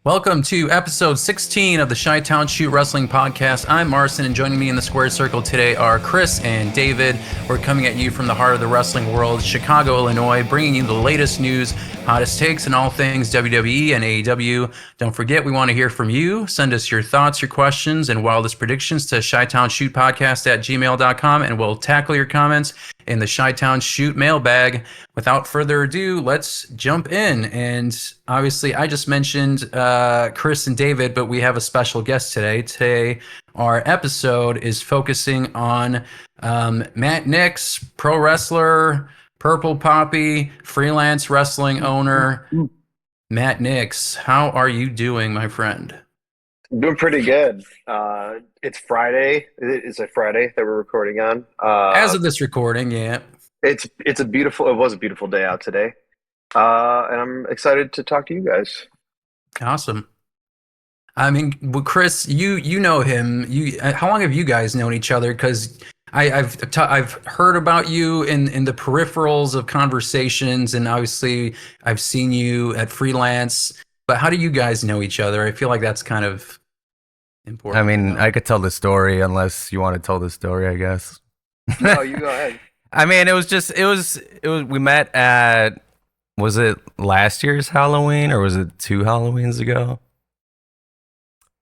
Welcome to episode 16 of the Chi-Town Shoot Wrestling Podcast. I'm Marcin, and joining me in the square circle today are Chris and David. We're coming at you from the heart of the wrestling world, Chicago, Illinois, bringing you the latest news, hottest takes, and all things WWE and AEW. Don't forget, we want to hear from you. Send us your thoughts, your questions, and wildest predictions to chitownshootpodcast at gmail.com, and we'll tackle your comments in the Chi-Town Shoot mailbag. Without further ado, let's jump in. And obviously, I just mentioned Chris and David, but we have a special guest today. Today, our episode is focusing on Matt Knicks, pro wrestler, Purple Poppy, freelance wrestling owner. Matt Knicks, how are you doing, my friend? Doing pretty good. It's Friday. It's a Friday that we're recording on. As of this recording, yeah. It was a beautiful day out today. And I'm excited to talk to you guys. Awesome. I mean, well, Chris, you know him. How long have you guys known each other? Because I've heard about you in the peripherals of conversations, and obviously I've seen you at Freelance. But how do you guys know each other? I feel like that's kind of important. I mean, I could tell the story unless you want to tell the story, I guess. No, you go ahead. I mean, it was we met at, was it last year's Halloween or was it 2 Halloweens ago?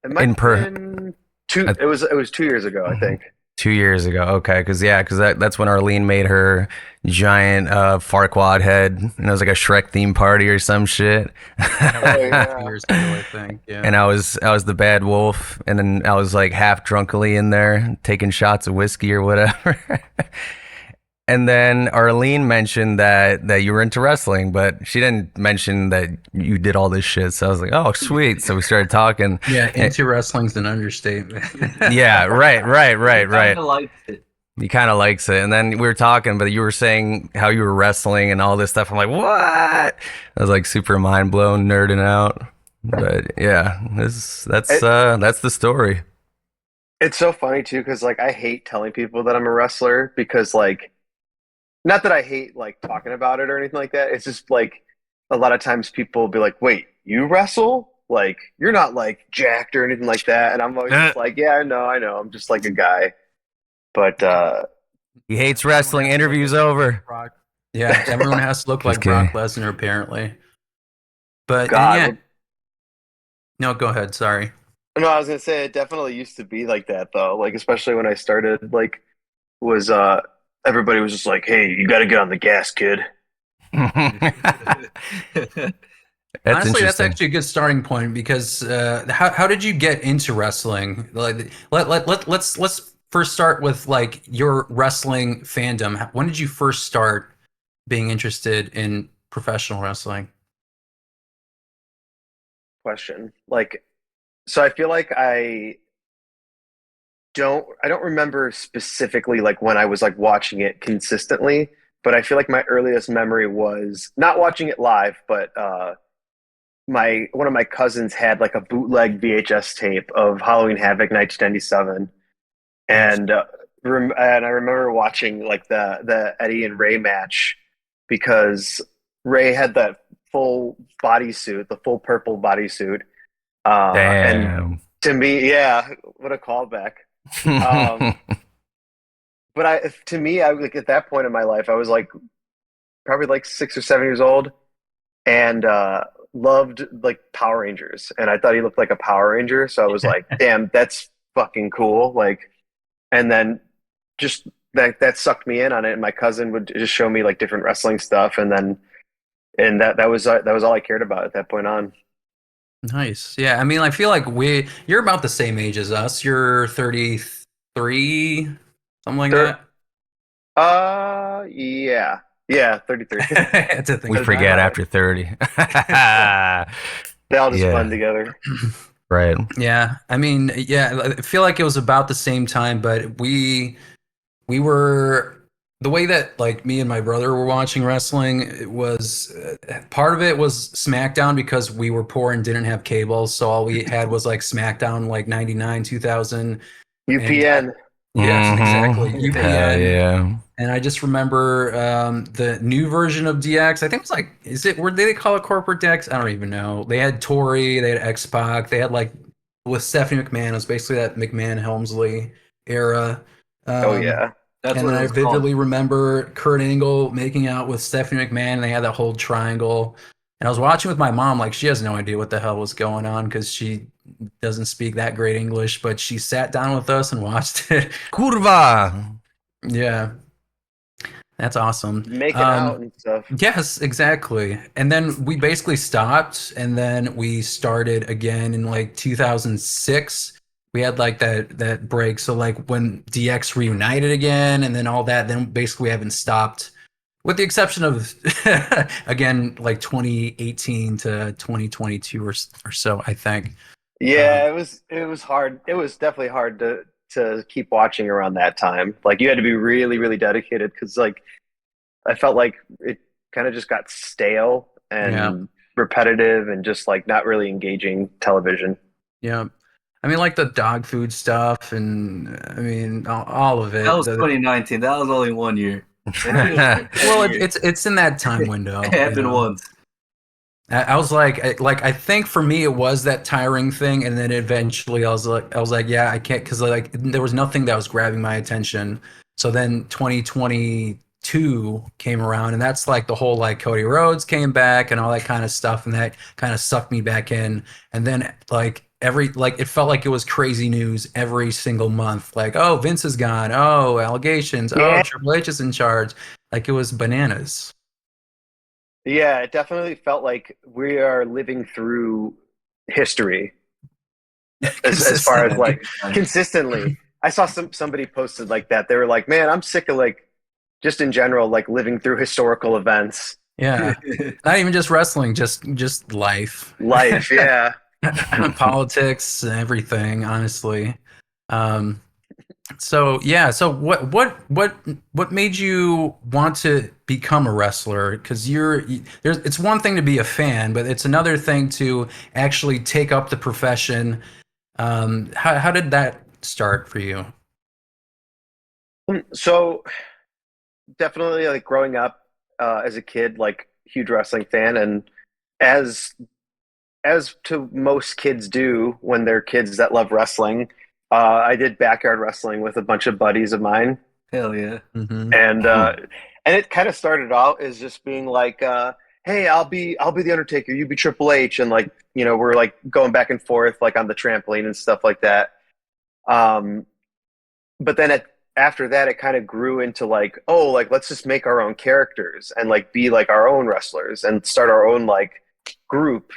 It might have been two. It was 2 years ago, I think. 2 years ago, okay, because that's when Arlene made her giant Farquaad head, and it was like a Shrek theme party or some shit. Oh, yeah. Years ago, I think. Yeah. And I was the bad wolf, and then I was like half drunkily in there taking shots of whiskey or whatever. And then Arlene mentioned that you were into wrestling, but she didn't mention that you did all this shit. So I was like, oh, sweet. So we started talking. Yeah, into wrestling's an understatement. Yeah, right. Kind of likes it. He kind of likes it. And then we were talking, but you were saying how you were wrestling and all this stuff. I'm like, what? I was like super mind blown, nerding out. But yeah, that's the story. It's so funny too, because like I hate telling people that I'm a wrestler because like, not that I hate like talking about it or anything like that. It's just like a lot of times people will be like, "Wait, you wrestle? Like you're not like jacked or anything like that." And I'm always just like, "Yeah, I know. I'm just like a guy." But he hates wrestling. Interview's over. Yeah, everyone has to look like Brock Lesnar apparently. But God, yeah. No, go ahead. Sorry. no, I was gonna say it definitely used to be like that though. Like especially when I started, like was everybody was just like, "Hey, you got to get on the gas, kid." Honestly, that's actually a good starting point because how did you get into wrestling? Like, let's first start with like your wrestling fandom. When did you first start being interested in professional wrestling? Question. Like, so I feel like I don't remember specifically like when I was like watching it consistently, but I feel like my earliest memory was not watching it live, but one of my cousins had like a bootleg VHS tape of Halloween Havoc 1997, and I remember watching like the Eddie and Ray match because Ray had that full bodysuit, the full purple bodysuit. Damn. And to me, yeah, what a callback. But I like at that point in my life, I was like probably like 6 or 7 years old, and loved like Power Rangers, and I thought he looked like a Power Ranger, so I was like, "Damn, that's fucking cool!" Like, and then just that sucked me in on it. And my cousin would just show me like different wrestling stuff, and that was all I cared about at that point on. Nice. Yeah, I mean, I feel like you're about the same age as us. You're 33, something like that. Yeah, 33. We forget after 30. They all just blend together. Right. Yeah, I mean, yeah, I feel like it was about the same time, but we were the way that like me and my brother were watching wrestling. It was part of it was SmackDown because we were poor and didn't have cable, so all we had was like SmackDown, like 99, 2000. UPN. Yes, exactly. Hell UPN. yeah. And I just remember the new version of DX. I think it was like, were they call it corporate DX? I don't even know. They had Tori, they had X-Pac, they had like with Stephanie McMahon. It was basically that McMahon Helmsley era. Oh Um, yeah. That's and what then it I was called. vividly remember Kurt Angle making out with Stephanie McMahon, and they had that whole triangle. And I was watching with my mom, like she has no idea what the hell was going on because she doesn't speak that great English, but she sat down with us and watched it. Curva. Yeah, that's awesome. Making out and stuff. Yes, exactly. And then we basically stopped, and then we started again in like 2006. We had like that break. So like when DX reunited again, and then all that, then basically we haven't stopped, with the exception of again like 2018 to 2022 or so, I think. Yeah, it was hard. It was definitely hard to keep watching around that time. Like you had to be really, really dedicated because like I felt like it kind of just got stale Yeah, and repetitive and just like not really engaging television. yeah. I mean, like the dog food stuff, and I mean all of That it. was 2019. That was only 1 year. Well, it's in that time window. It happened once. I was like I think for me it was that tiring thing, and then eventually I was like, yeah, I can't, because like there was nothing that was grabbing my attention. So then 2022 came around, and that's like the whole like Cody Rhodes came back and all that kind of stuff, and that kind of sucked me back in. And then like it felt like it was crazy news every single month. Like, oh, Vince is gone. Oh, allegations. Oh, Yeah. Triple H is in charge. Like it was bananas. Yeah, it definitely felt like we are living through history as far as like consistently. I saw somebody posted like that. They were like, "Man, I'm sick of like just in general like living through historical events, Yeah. Not even just wrestling, just life. life." Yeah. Politics and everything, honestly. Um, so yeah, so what made you want to become a wrestler? Because there's it's one thing to be a fan, but it's another thing to actually take up the profession. How did that start for you? So definitely like growing up as a kid, like huge wrestling fan, and as as to most kids do when they're kids that love wrestling, I did backyard wrestling with a bunch of buddies of mine, Hell yeah. Hmm. and it kind of started out as just being like, "Hey, I'll be the Undertaker, you be Triple H," and like we're like going back and forth like on the trampoline and stuff like that. Um, but then after that, it kind of grew into like, oh, like let's just make our own characters and like be like our own wrestlers and start our own like group.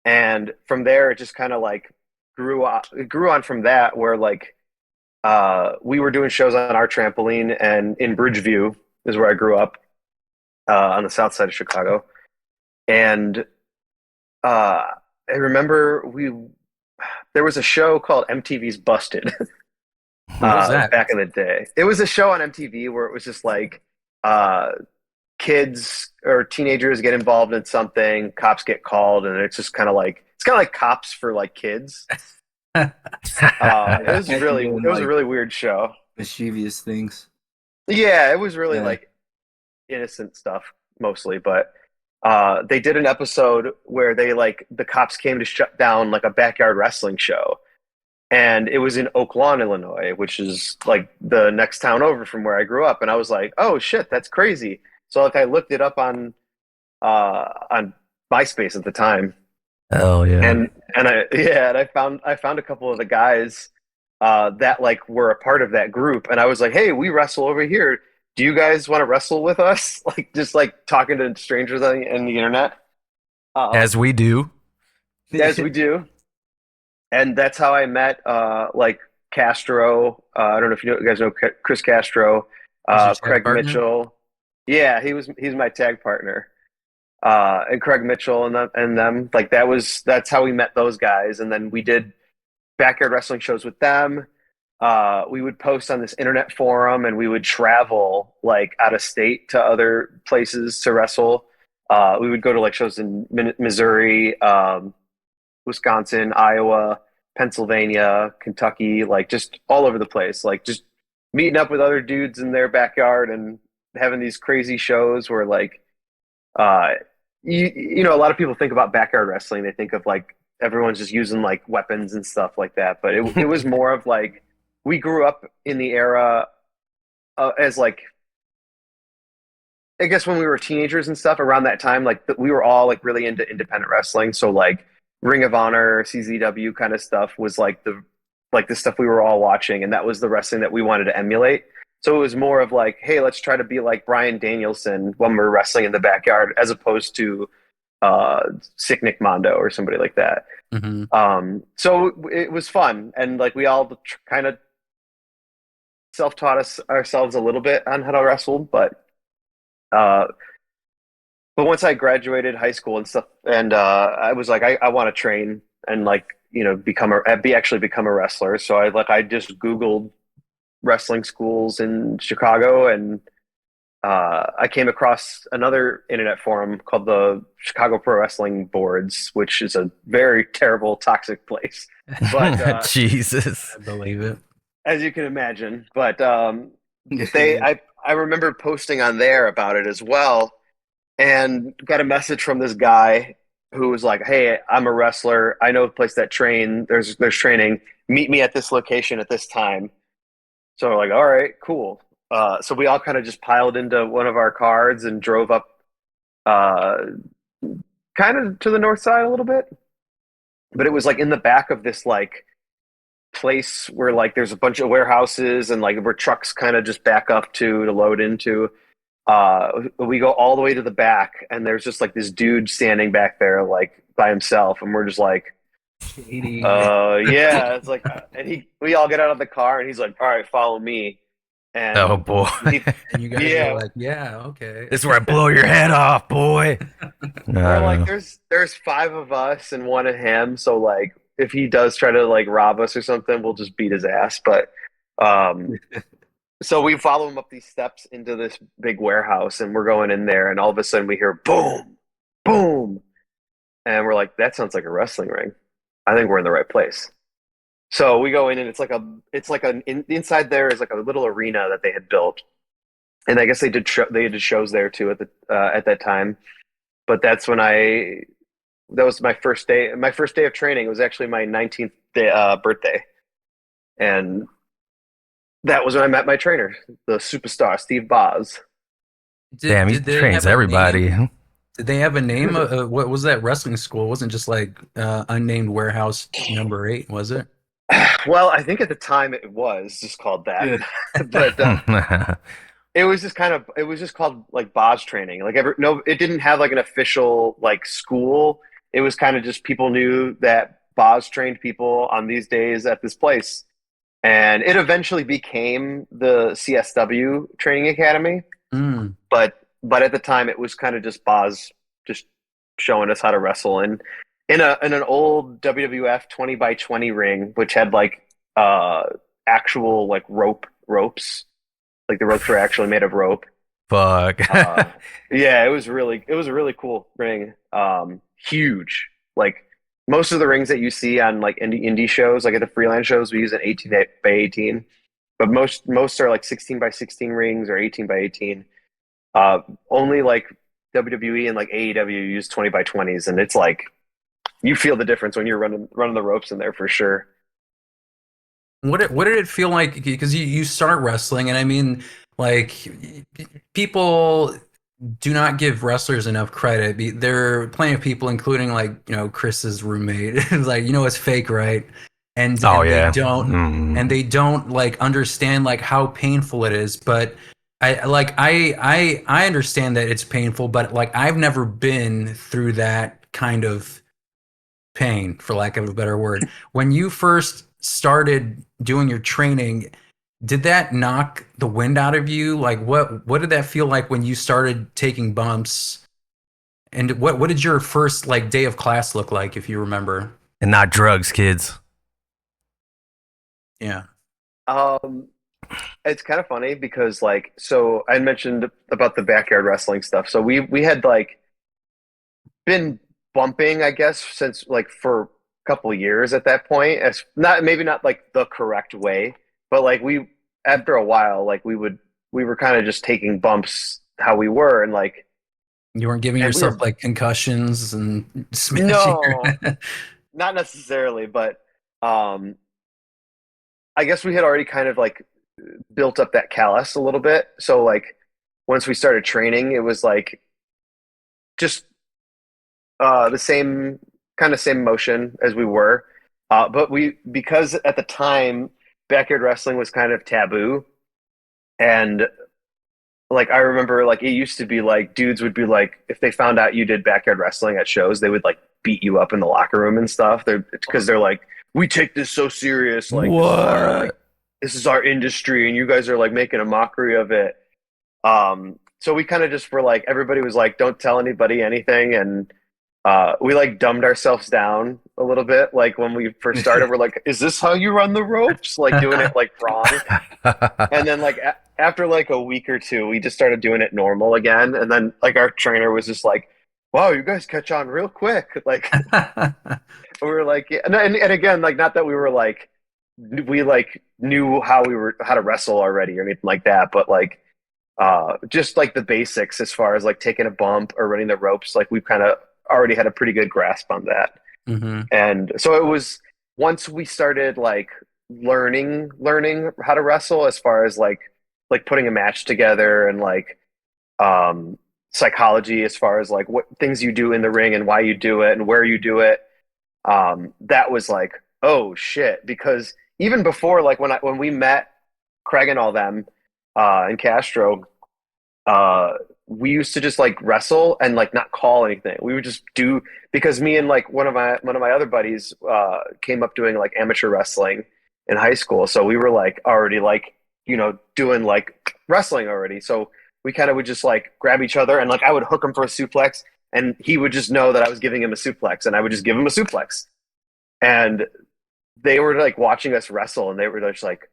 And from there, it just kind of like grew on from that, where like we were doing shows on our trampoline and in Bridgeview is where I grew up, on the south side of Chicago. And I remember there was a show called MTV's Busted. What was that? Back in the day. It was a show on MTV where it was just like uh, kids or teenagers get involved in something, cops get called, and it's kind of like cops for like kids. It was a really weird show. Mischievous things. Yeah, it was really Yeah. like innocent stuff mostly, but they did an episode where the cops came to shut down like a backyard wrestling show, and it was in Oak Lawn, Illinois, which is like the next town over from where I grew up. And I was like, "Oh shit, that's crazy!" So like I looked it up on MySpace at the time, Hell yeah. and I found a couple of the guys that like were a part of that group, and I was like, "Hey, we wrestle over here. Do you guys want to wrestle with us?" Like just like talking to strangers on the internet, As we do. as we do. And that's how I met like Castro. I don't know if you guys know Chris Castro, Was your tag Craig partner? Mitchell. Yeah, he's my tag partner. And Craig Mitchell and them, like that's how we met those guys. And then we did backyard wrestling shows with them. We would post on this internet forum, and we would travel like out of state to other places to wrestle. We would go to like shows in Missouri, Wisconsin, Iowa, Pennsylvania, Kentucky, like just all over the place. Like just meeting up with other dudes in their backyard and having these crazy shows where like uh you know, a lot of people think about backyard wrestling, they think of like everyone's just using like weapons and stuff like that, but it was more of like we grew up in the era as like I guess when we were teenagers and stuff around that time, like we were all like really into independent wrestling. So like Ring of Honor, CZW kind of stuff was like the stuff we were all watching, and that was the wrestling that we wanted to emulate. So it was more of like, hey, let's try to be like Brian Danielson when we're wrestling in the backyard, as opposed to Sick Nick Mondo or somebody like that. Mm-hmm. So it was fun, and like we all kind of self-taught ourselves a little bit on how to wrestle, uh, but once I graduated high school and stuff, and I was like, I want to train and like you know actually become a wrestler. So I just Googled wrestling schools in Chicago, and I came across another internet forum called the Chicago Pro Wrestling Boards, which is a very terrible, toxic place. But Jesus. I believe it. as you can imagine, but Yeah. I remember posting on there about it as well, and got a message from this guy who was like, "Hey, I'm a wrestler. I know a place that there's training. Meet me at this location at this time." So we're like, "All right, cool." So we all kind of just piled into one of our cars and drove up, uh, kind of to the north side a little bit. But it was like in the back of this like place where like there's a bunch of warehouses and like where trucks kind of just back up to load into. We go all the way to the back, and there's just like this dude standing back there, like by himself, and we're just like, Shady. yeah. It's like, we all get out of the car, and he's like, all right, follow me, Oh and boy. And you guys yeah, were like, yeah, okay. This is where I blow your head off, boy. we're like, No. there's five of us and one of him, so like, if he does try to like rob us or something, we'll just beat his ass. But um, so we follow him up these steps into this big warehouse, and we're going in there, and all of a sudden we hear boom, boom, and we're like, that sounds like a wrestling ring. I think we're in the right place. So we go in, and inside there is like a little arena that they had built, and I guess they did shows there too at that time. But that was my first day. My first day of training was actually my 19th birthday, and that was when I met my trainer, the superstar Steve Boz. Damn, he Did they trains have a everybody. name? Did they have a name? What was that wrestling school? It wasn't just like unnamed warehouse number 8, was it? Well, I think at the time it was just called that, Yeah. but it was just called like Boz training. Like no, it didn't have like an official like school. It was kind of just people knew that Boz trained people on these days at this place, and it eventually became the CSW Training Academy. Mm. But at the time it was kind of just Boz just showing us how to wrestle, and in an old WWF 20 by 20 ring, which had like uh actual like ropes, like the ropes were actually made of rope. Fuck. Yeah, it was a really cool ring. Huge. Like most of the rings that you see on like indie shows, like at the freelance shows, we use an 18 by 18, but most are like 16 by 16 rings or 18 by 18. Only like WWE and like AEW use 20 by 20s, and it's like you feel the difference when you're running the ropes in there for sure. What did it feel like? Because you start wrestling, and I mean, like people do not give wrestlers enough credit. There are plenty of people, including like Chris's roommate, who's like it's fake, right? Oh And they yeah. don't Mm. and they don't like understand like how painful it is. But I understand that it's painful, but like I've never been through that kind of pain, for lack of a better word. When you first started doing your training, did that knock the wind out of you? Like what did that feel like when you started taking bumps? And what did your first like day of class look like, if you remember? And not drugs, kids. Yeah. Um, it's kind of funny because like so I mentioned about the backyard wrestling stuff. So we had like been bumping, I guess, since like for a couple of years at that point. As not maybe not like the correct way, but like after a while, like we were kind of just taking bumps how we were, and like, You weren't giving and we yourself were like concussions and smashing no, your not necessarily, but um, I guess we had already kind of like built up that callus a little bit. So like once we started training, it was like just the same motion as we were. But we because at the time backyard wrestling was kind of taboo, and like I remember like it used to be like dudes would be like if they found out you did backyard wrestling at shows, they would like beat you up in the locker room and stuff. They're because they're like we take this so serious, like What? this is our industry, and you guys are like making a mockery of it. So we kind of just were like, everybody was like, don't tell anybody anything. And we like dumbed ourselves down a little bit. Like when we first started, we're like, is this how you run the ropes? Like doing it like wrong. And then like after like a week or two, we just started doing it normal again. And then like our trainer was just like, wow, you guys catch on real quick. Like we were like, yeah. And again, like not that we were like, we like knew how to wrestle already or anything like that, but like just like the basics as far as like taking a bump or running the ropes, like we've kind of already had a pretty good grasp on that. hmm And so it was once we started like learning how to wrestle as far as like putting a match together and like um psychology as far as like what things you do in the ring and why you do it and where you do it. That was like, oh shit, because even before like when we met Craig and all them in Castro, uh, we used to just like wrestle and like not call anything. We would just do because me and like one of my other buddies came up doing like amateur wrestling in high school, so we were like already like doing like wrestling already. So we kind of would just like grab each other and like I would hook him for a suplex, and he would just know that I was giving him a suplex, and I would just give him a suplex, and they were like watching us wrestle, and they were just like,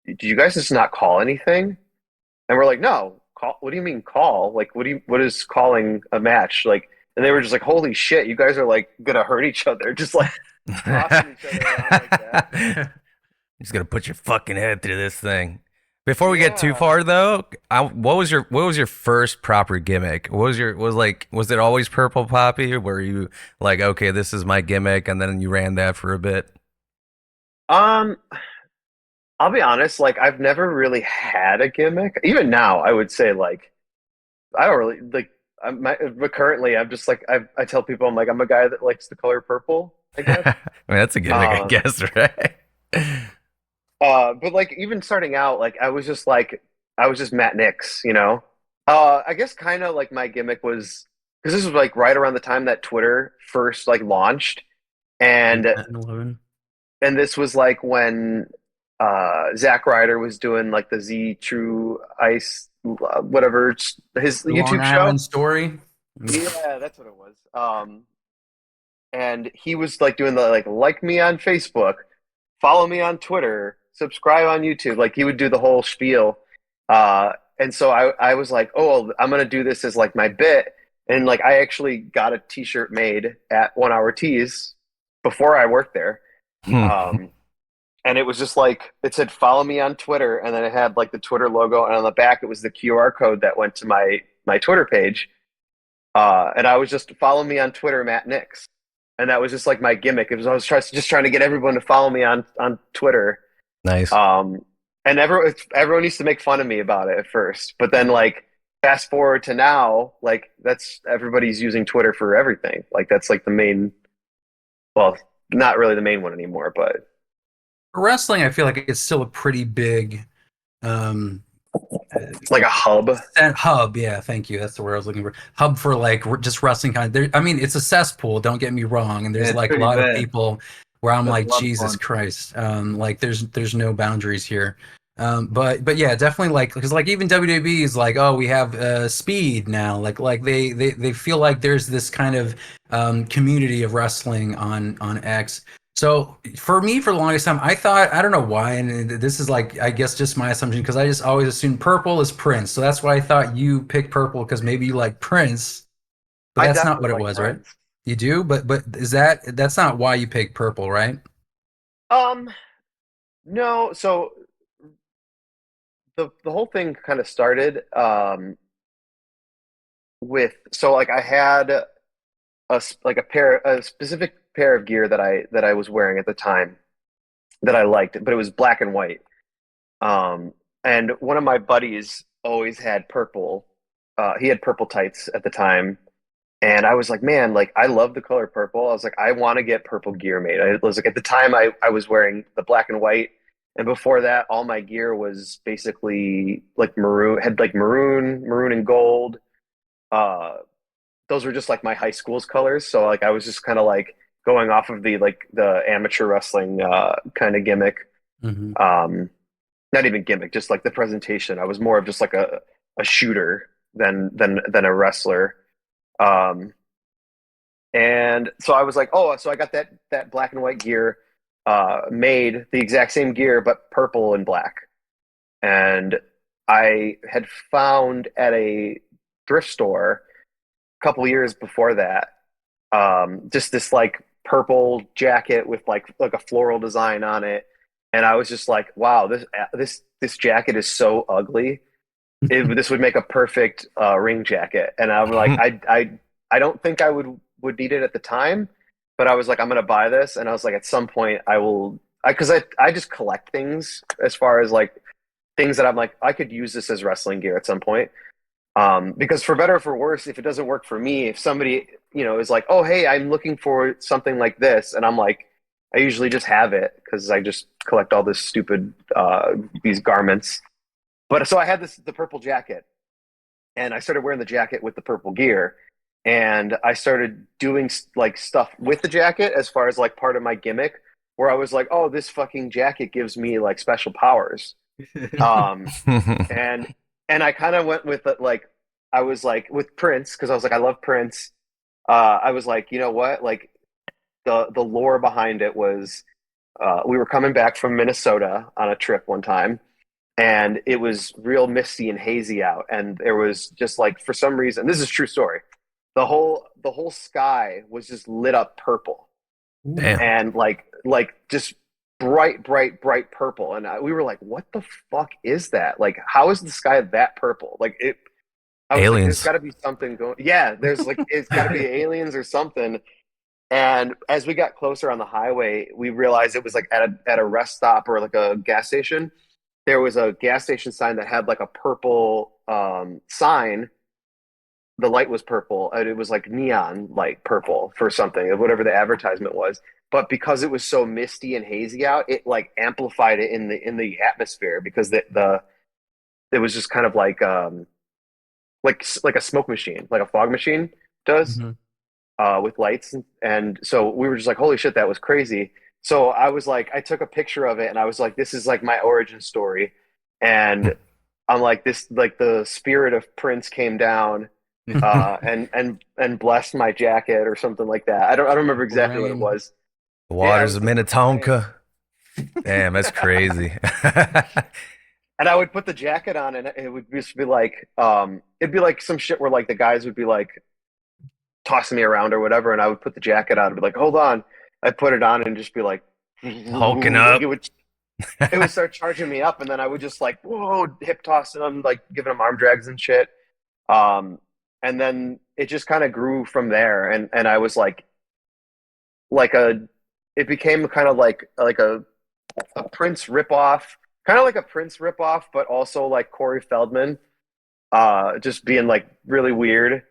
"Do you guys just not call anything?" And we're like, no, call. What do you mean call? Like, what is calling a match? Like, and they were just like, holy shit, you guys are like gonna hurt each other, just like tossing each other around like that. Just gonna put your fucking head through this thing. Before we get too Yeah. far though, what was your first proper gimmick? Was it always Purple Poppy? Or were you like, okay, this is my gimmick, and then you ran that for a bit? Um, I'll be honest, like I've never really had a gimmick. Even now, I would say like I don't really like. But currently, I'm just like I tell people I'm like I'm a guy that likes the color purple, I guess. I mean, that's a gimmick, I Um, guess, right? but like even starting out, like I was just Matt Knicks, you know. I guess kind of like my gimmick was because this was like right around the time that Twitter first like launched, and 11. this was like when Zack Ryder was doing like the Z True Ice whatever his The Long YouTube show. Island Story. Yeah, that's what it was. And he was like doing the like me on Facebook, follow me on Twitter, subscribe on YouTube. Like he would do the whole spiel. And so I was like, oh, I'm gonna do this as like my bit. And like I actually got a T-shirt made at 1 Hour Tees before I worked there. Um, and it was just like it said follow me on Twitter, and then it had like the Twitter logo, and on the back it was the QR code that went to my Twitter page. And I was just follow me on Twitter, Matt Knicks, and that was just like my gimmick. It was I was just trying to get everyone to follow me on Twitter. Nice. And everyone used to make fun of me about it at first, but then like fast forward to now, like that's everybody's using Twitter for everything. Like that's like the main, well, not really the main one anymore, but For wrestling, I feel like it's still a pretty big um, it's like a hub. hub. Yeah, thank you. That's the word I was looking for. Hub for like just wrestling kind of. There, I mean, it's a cesspool. Don't get me wrong. And there's Yeah, it's like a pretty lot of bad. people where I'm That's like, a lot of Jesus fun. Christ. Like there's no boundaries here. But yeah, definitely like because like even WWE is like, oh, we have speed now. Like they feel like there's this kind of community of wrestling on X. So for me, for the longest time, I thought I don't know why, and this is like I guess just my assumption because I just always assumed purple is Prince. So that's why I thought you picked purple because maybe you like Prince, but I that's not definitely what it like was, right? Prince. You do, but is that's not why you picked purple, right? Um, no, so the whole thing kind of started with, so like I had a specific pair of gear that I was wearing at the time that I liked, but it was black and white. Um, and one of my buddies always had purple. He had purple tights at the time, and I was like, man, like I love the color purple. I was like, I want to get purple gear made. I was like, at the time, I was wearing the black and white, and before that, all my gear was basically like maroon, had like maroon and gold. Uh, those were just like my high school's colors. So like I was just kind of like going off of the amateur wrestling kind of gimmick. Hmm. Not even gimmick, just like the presentation. I was more of just like a shooter than a wrestler. Um, and so I was like, oh, so I got that black and white gear made the exact same gear but purple and black. And I had found at a thrift store a couple years before that just this like purple jacket with like a floral design on it, and I was just like, wow, this jacket is so ugly. This would make a perfect ring jacket. And I'm like, I don't think I would need it at the time, but I was like, I'm gonna buy this, and I was like, at some point I will, because I just collect things as far as like things that I'm like I could use this as wrestling gear at some point. Because for better or for worse, if it doesn't work for me, if somebody, is like, oh, hey, I'm looking for something like this, and I'm like, I usually just have it because I just collect all this stupid these garments. But so I had the purple jacket, and I started wearing the jacket with the purple gear, and I started doing like stuff with the jacket as far as like part of my gimmick, where I was like, oh, this fucking jacket gives me like special powers. Um, and I kind of went with it, like I was like with Prince because I was like I love Prince. I was like, you know what, like the lore behind it was we were coming back from Minnesota on a trip one time, and it was real misty and hazy out, and there was just like, for some reason, this is a true story, the whole sky was just lit up purple, Damn. and like just bright purple. And we were like, what the fuck is that? Like, how is the sky that purple? Like it, I was like, there's Aliens. got to be something going. Yeah, there's like, it's got to be aliens or something. And as we got closer on the highway, we realized it was like at a rest stop or like a gas station. There was a gas station sign that had like a purple sign. The light was purple, and it was like neon light purple for something, whatever the advertisement was. But because it was so misty and hazy out, it like amplified it in the atmosphere, because the it was just kind of like a smoke machine, like a fog machine does, Hmm. with lights. And so we were just like, holy shit, that was crazy. So I was like, I took a picture of it, and I was like, this is like my origin story. And I'm like, this, like the spirit of Prince came down and blessed my jacket or something like that. I don't remember exactly what it Rain. was. The Yeah, it waters was of the purple rain. Minnetonka. Damn, that's crazy. And I would put the jacket on, and it would just be like, it'd be like some shit where like the guys would be like tossing me around or whatever, and I would put the jacket on and be like, hold on. I'd put it on and just be like, Hulking like up. it would start charging me up, and then I would just like, whoa, hip tossing them, like giving them arm drags and shit. Um, and then it just kind of grew from there, and I was like a, it became kind of like a Prince ripoff, kind of like a Prince ripoff, but also like Corey Feldman, just being like really weird.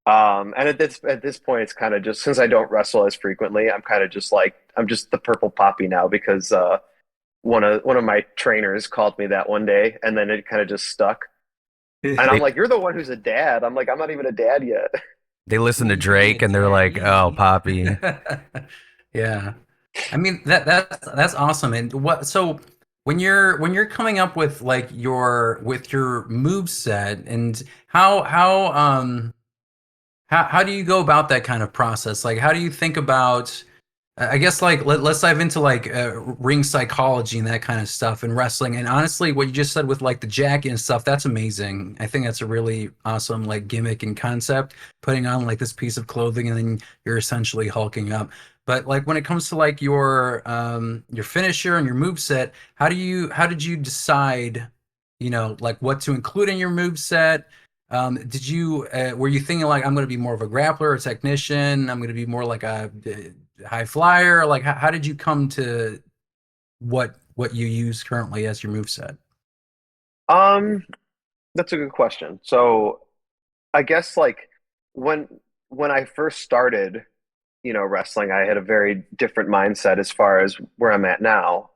And at this point, it's kind of just, since I don't wrestle as frequently, I'm kind of just like, I'm just the purple poppy now, because one of my trainers called me that one day, and then it kind of just stuck. And I'm they, like, you're the one who's a dad. I'm like, I'm not even a dad yet. they listen to Easy being a Drake and they're like, oh, daddy. Poppy. Yeah. I mean that's awesome. And what, so when you're coming up with like your move set, and how do you go about that kind of process? Like how do you think about, I guess, like let's dive into like ring psychology and that kind of stuff and wrestling. And honestly, what you just said with like the jacket and stuff, that's amazing. I think that's a really awesome like gimmick and concept. Putting on like this piece of clothing and then you're essentially hulking up. But like when it comes to like your finisher and your move set, how did you decide, like what to include in your move set? Did you were you thinking like I'm going to be more of a grappler, a technician? I'm going to be more like a high flyer? Like how did you come to what you use currently as your move set? Um, that's a good question. So I guess like when when I first started, wrestling, I had a very different mindset as far as where I'm at now.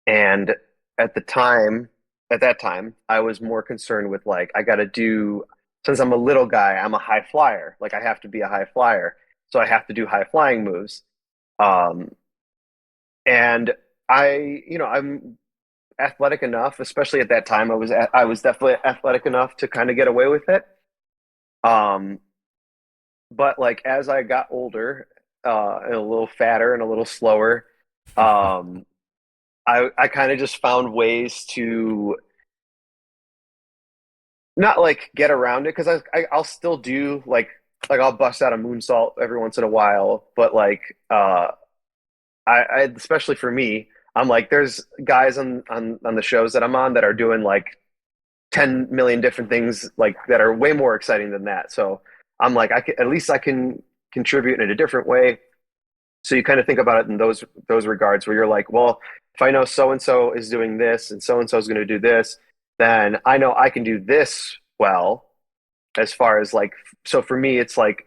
And at the time, at that time, I was more concerned with like I got to do since I'm a little guy, I'm a high flyer. Like I have to be a high flyer, so I have to do high flying moves. Um, and I'm athletic enough, especially at that time. I was definitely athletic enough to kind of get away with it. Um, but like as I got older, and a little fatter and a little slower, um, I kind of just found ways to not like get around it because I'll still do like I'll bust out a moonsault every once in a while, but like I especially for me, I'm like there's guys on the shows that I'm on that are doing like 10 million different things like that are way more exciting than that. So I'm like at least I can contribute in a different way. So you kind of think about it in those regards where you're like, well, if I know so and so is doing this and so is going to do this, then I know I can do this well. As far as like, so for me, it's like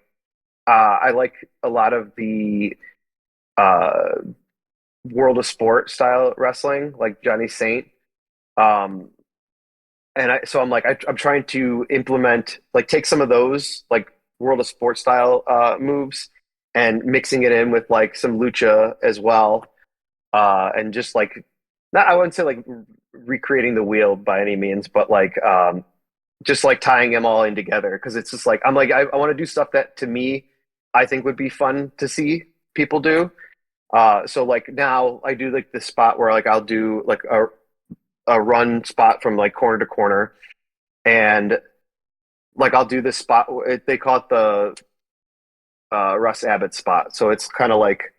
I like a lot of the uh, world of sport style wrestling, like Johnny Saint. Um, and so I'm like, I'm trying to implement, like, take some of those, like, world of sport style moves and mixing it in with, like, some lucha as well. And just, like, not, I wouldn't say, like, recreating the wheel by any means, but, like, just, like, tying them all in together. Because it's just, like, I'm like, I want to do stuff that, to me, I think would be fun to see people do. So, like, now I do, like, this spot where, like, I'll do, like, a run spot from like corner to corner, and like I'll do this spot. They call it the Russ Abbott spot. So it's kind of like,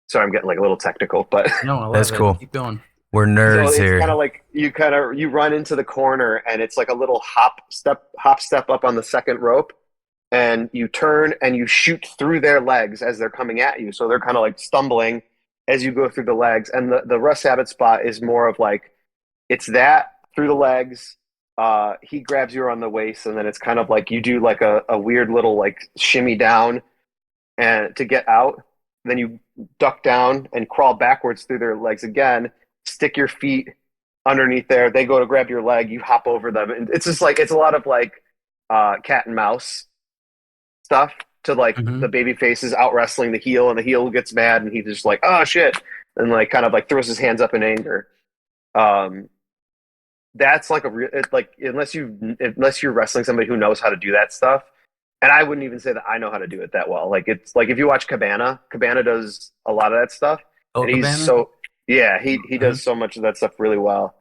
sorry, I'm getting like a little technical, but No, I That's love it. cool. Keep going. We're so nerds it's kind here. of like you run into the corner, and it's like a little hop step up on the second rope, and you turn and you shoot through their legs as they're coming at you. So they're kind of like stumbling as you go through the legs. And the Russ Abbott spot is more of like it's that through the legs. He grabs you around the waist, and then it's kind of like you do like a weird little like shimmy down and to get out. Then you duck down and crawl backwards through their legs again. Stick your feet underneath there. They go to grab your leg. You hop over them, and it's just like it's a lot of like cat and mouse stuff. To like Hmm. the baby face is out wrestling the heel, and the heel gets mad, and he's just like, "Oh shit!" and like kind of like throws his hands up in anger. Um, that's like a real like unless you're wrestling somebody who knows how to do that stuff, and I wouldn't even say that I know how to do it that well. Like it's like if you watch Cabana does a lot of that stuff, Oh, and he's Cabana. so yeah, he Hmm. does so much of that stuff really well.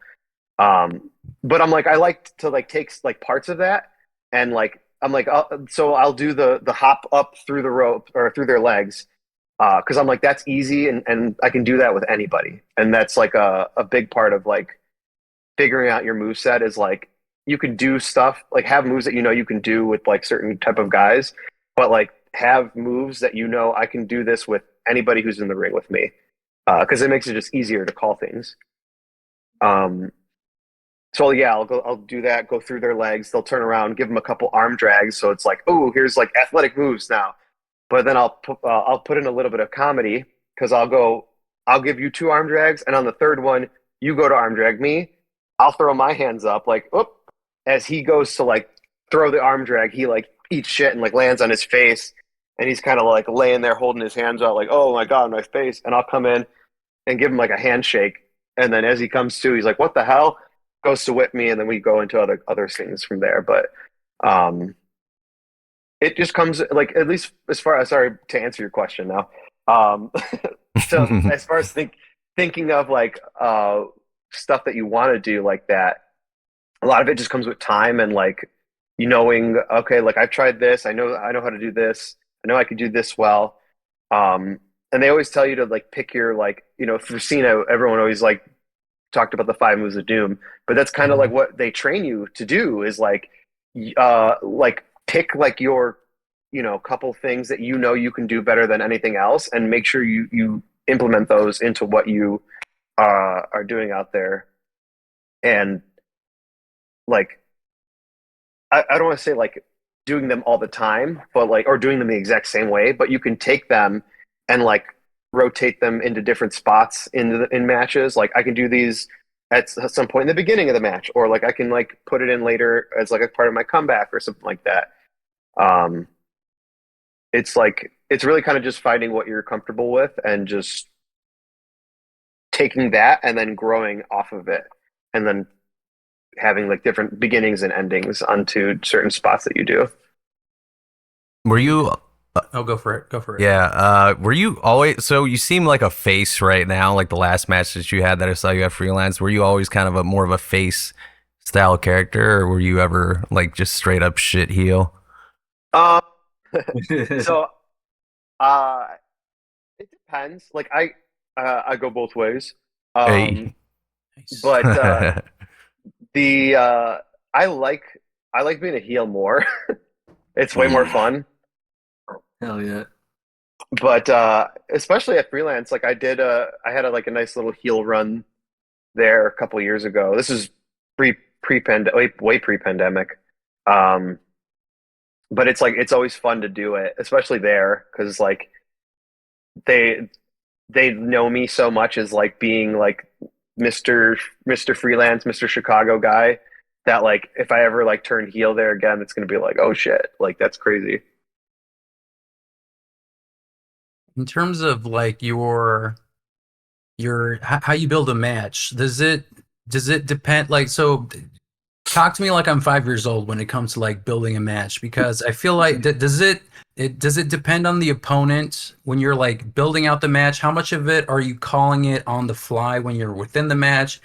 um but I'm like I like to like take like parts of that, and like I'm like so I'll do the hop up through the rope or through their legs, because I'm like that's easy, and I can do that with anybody, and that's like a big part of like figuring out your move set is like you can do stuff like have moves that you can do with like certain type of guys, but like have moves that I can do this with anybody who's in the ring with me, because it makes it just easier to call things. Um, so yeah, I'll do that. Go through their legs. They'll turn around, give them a couple arm drags. So it's like, oh, here's like athletic moves now. But then I'll put in a little bit of comedy because I'll give you two arm drags, and on the third one, you go to arm drag me. I'll throw my hands up like, oop, as he goes to like throw the arm drag, he like eats shit and like lands on his face, and he's kind of like laying there holding his hands out like, oh my god, my face, and I'll come in and give him like a handshake, and then as he comes to, he's like, what the hell? Goes to whip me, and then we go into other things from there. But um, it just comes like at least as far as sorry to answer your question now. Um, so as far as thinking of like stuff that you want to do like that, a lot of it just comes with time and like knowing okay, like I've tried this, I know how to do this, I know I can do this well. And they always tell you to like pick your like for Cena, everyone always like talked about the 5 moves of doom, but that's kind of like what they train you to do is like pick like your, couple things that you can do better than anything else, and make sure you implement those into what you are doing out there. And like, I don't want to say like doing them all the time, but like, or doing them the exact same way, but you can take them and like rotate them into different spots in matches. Like I can do these at some point in the beginning of the match, or like I can like put it in later as like a part of my comeback or something like that. Um, it's really kind of just finding what you're comfortable with and just taking that and then growing off of it, and then having like different beginnings and endings onto certain spots that you do. Were you? Oh, go for it. Go for it. Yeah. Were you always? So you seem like a face right now. Like the last match that you had that I saw you at Freelance. Were you always kind of a more of a face style character, or were you ever like just straight up shit heel? Um, so uh, it depends. Like I go both ways. Hey. Nice. But the I like I like being a heel more. It's way more fun. Hell yeah. But especially at Freelance, like I had like a nice little heel run there a couple years ago. This is pre-pandemic, way pre-pandemic. Um, but it's like it's always fun to do it, especially there, because like they they know me so much as like being like Mr. Freelance, Mr. Chicago guy, that like if I ever like turn heel there again, it's gonna be like, oh shit, like that's crazy. In terms of like your how you build a match, does it depend, like, so talk to me like I'm 5 years old when it comes to like building a match, because I feel like does it depend on the opponent when you're like building out the match? How much of it are you calling it on the fly when you're within the match?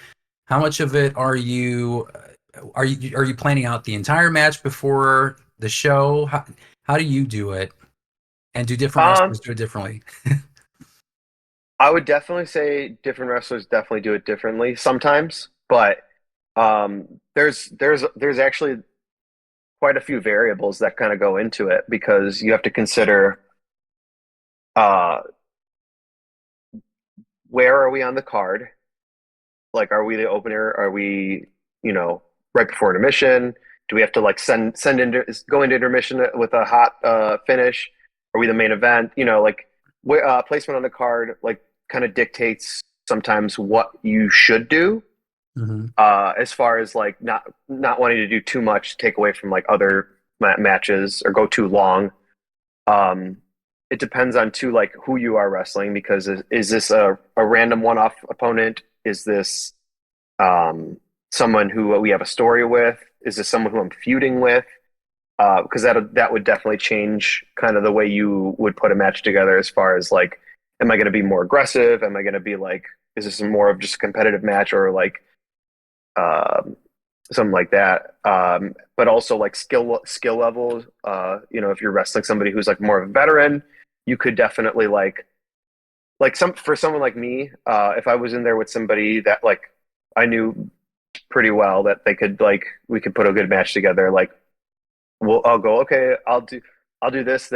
How much of it are you planning out the entire match before the show? How do you do it? And do different Um, wrestlers do it differently? I would definitely say different wrestlers definitely do it differently sometimes, but there's actually quite a few variables that kind of go into it, because you have to consider uh, where are we on the card? Like, are we the opener? Are we, right before intermission? Do we have to like go into intermission with a hot finish? Are we the main event? Like placement on the card like kind of dictates sometimes what you should do. Hmm. As far as like not wanting to do too much, take away from like other matches or go too long. Um, it depends on too like who you are wrestling, because is this a random one-off opponent? Is this someone who we have a story with? Is this someone who I'm feuding with? Because that would definitely change kind of the way you would put a match together, as far as like, am I going to be more aggressive? Am I going to be like, is this more of just a competitive match, or like um, something like that? But also like skill levels. If you're wrestling somebody who's like more of a veteran, you could definitely like some for someone like me, if I was in there with somebody that like I knew pretty well, that they could like we could put a good match together. Like, I'll go, okay, I'll do this,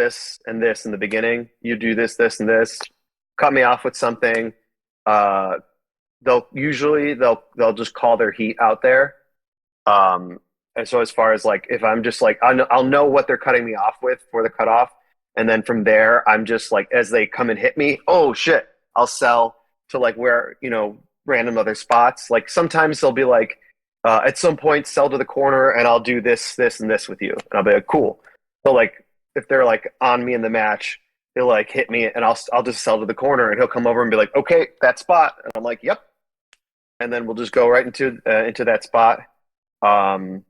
and this in the beginning. You do this, and this. Cut me off with something. Uh, they'll just call their heat out there. And so as far as like, if I'm just like, I'll know what they're cutting me off with for the cutoff. And then from there, I'm just like, as they come and hit me, oh shit, I'll sell to like where, random other spots. Like sometimes they'll be like, at some point, sell to the corner and I'll do this, and this with you. And I'll be like, cool. So like, if they're like on me in the match, he'll like hit me and I'll just sell to the corner, and he'll come over and be like, okay, that spot. And I'm like, yep. And then we'll just go right into that spot. Um,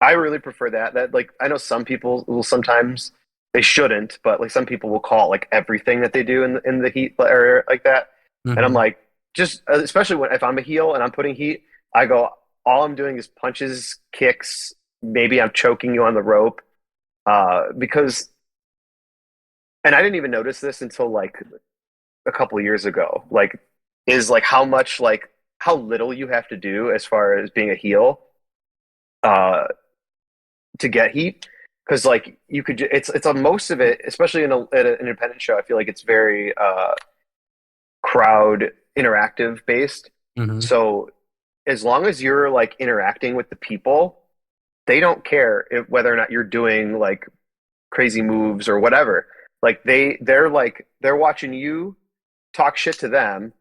I really prefer that. That like I know some people will sometimes they shouldn't, but like some people will call like everything that they do in the heat area like that. And I'm Hmm. like, just especially if I'm a heel and I'm putting heat, I go, all I'm doing is punches, kicks. Maybe I'm choking you on the rope, because, and I didn't even notice this until like a couple of years ago. Like, is like how much like how little you have to do as far as being a heel uh, to get heat. Because like you could, it's on most of it, especially at an independent show. I feel like it's very crowd interactive based. Hmm. So as long as you're like interacting with the people, they don't care whether or not you're doing like crazy moves or whatever. Like they're watching you talk shit to them,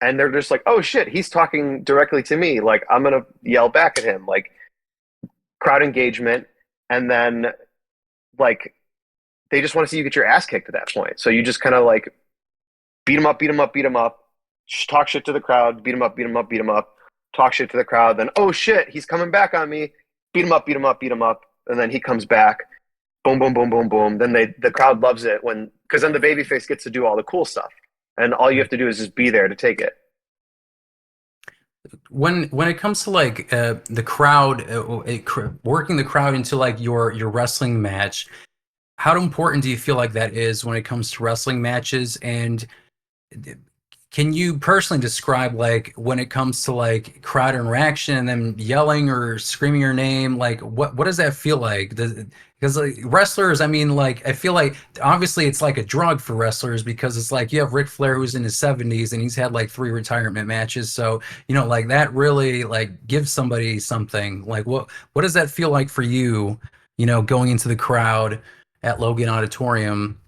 and they're just like, oh shit, he's talking directly to me. Like I'm gonna yell back at him. Like crowd engagement, and then like they just want to see you get your ass kicked at that point. So you just kind of like beat them up, beat them up, beat them up, talk shit to the crowd, beat them up, beat them up, beat them up, talk shit to the crowd. Then oh shit, he's coming back on me. Beat him up, beat him up, beat him up, and then he comes back. Boom, boom, boom, boom, boom. Then the crowd loves it because then the babyface gets to do all the cool stuff, and all you have to do is just be there to take it. When it comes to like the crowd, working the crowd into like your wrestling match, how important do you feel like that is when it comes to wrestling matches? And can you personally describe like when it comes to like crowd interaction and them yelling or screaming your name, like what does that feel like? Because like wrestlers, I mean, like I feel like obviously it's like a drug for wrestlers because it's like you have Ric Flair who's in his 70s and he's had like 3 retirement matches, so like that really like gives somebody something. Like what does that feel like for you? Going into the crowd at Logan Auditorium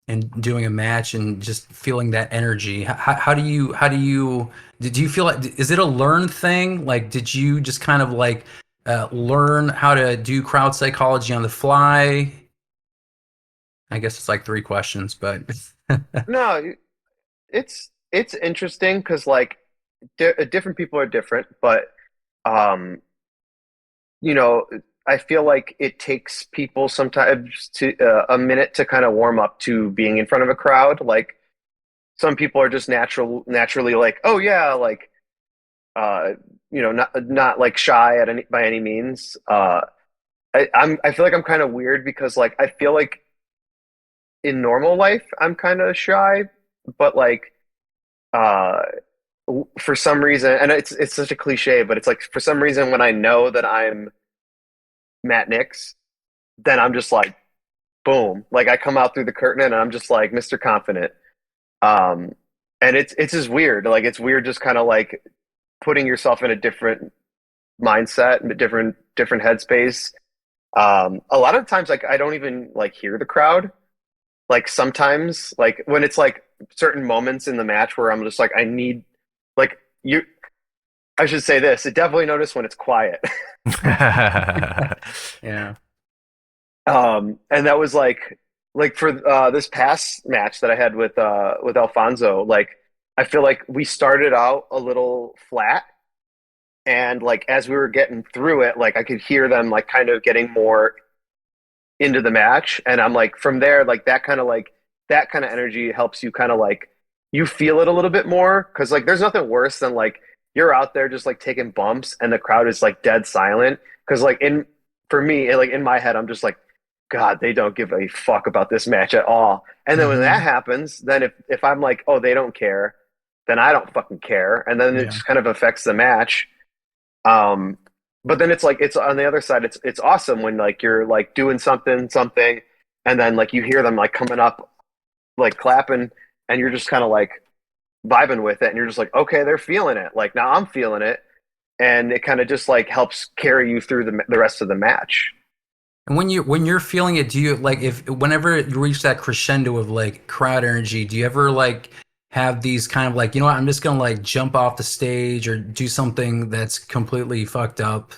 and doing a match and just feeling that energy. How do you did you feel like, is it a learned thing? Like did you just kind of like learn how to do crowd psychology on the fly? I guess it's like 3 questions, but No, it's interesting because like different people are different, but um, you know, I feel like it takes people sometimes to a minute to kind of warm up to being in front of a crowd. Like some people are just naturally like, oh yeah, like uh, not like shy by any means. I feel like I'm kind of weird because like I feel like in normal life I'm kind of shy, but like uh, for some reason, and it's such a cliche, but it's like for some reason when I know that I'm Matt Knicks, then I'm just like boom, like I come out through the curtain and I'm just like Mr. Confident. Um, and it's just weird. Like it's weird just kind of like putting yourself in a different mindset, a different headspace. A lot of times like I don't even like hear the crowd. Like sometimes like when it's like certain moments in the match where I'm just like I need like you I should say this. I definitely notice when it's quiet. yeah. And that was like for this past match that I had with Alfonso, like I feel like we started out a little flat, and like as we were getting through it, like I could hear them like kind of getting more into the match, and I'm like from there like that kind of energy helps you kind of like you feel it a little bit more because like there's nothing worse than like you're out there just like taking bumps and the crowd is like dead silent because like in for me like in my head I'm just like God, they don't give a fuck about this match at all. And then when that Hmm. happens, then if I'm like, oh, they don't care, then I don't fucking care, and then it Yeah. just kind of affects the match. Um, but then it's like it's on the other side. It's awesome when like you're like doing something, and then like you hear them like coming up, like clapping, and you're just kind of like vibing with it, and you're just like, okay, they're feeling it. Like now I'm feeling it, and it kind of just like helps carry you through the rest of the match. And when you're feeling it, do you like if whenever you reach that crescendo of like crowd energy, do you ever like have these kind of like, what, I'm just gonna like jump off the stage or do something that's completely fucked up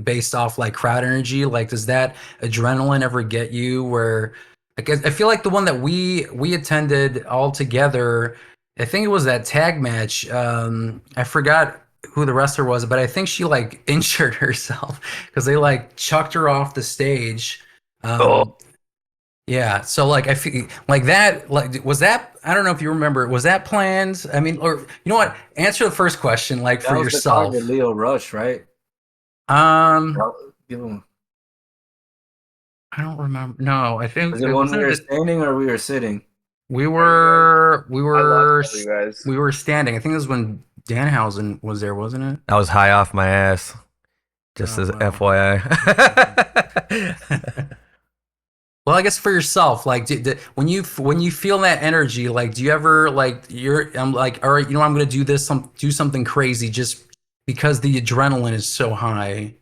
based off like crowd energy? Like, does that adrenaline ever get you where I feel like the one that we attended all together, I think it was that tag match. I forgot who the wrestler was, but I think she like injured herself because they like chucked her off the stage. Oh, Um, yeah, so like I feel like that. Like, was that? I don't know if you remember. Was that planned? I mean, or you know what? Answer the first question, like That for was the target, yourself. Leo Rush, right? Um, Give him. I don't remember. No, I think Was it it when we wasn't. were standing or we were sitting? We yeah, you guys, were we I love were all you guys. we were standing. I think this was when Danhausen was there, wasn't it? I was high off my ass, just Oh, as wow. FYI. Well, I guess for yourself, like, when you feel that energy, like, do you ever like I'm like, all right, you know, I'm gonna do this, do something crazy, just because the adrenaline is so high.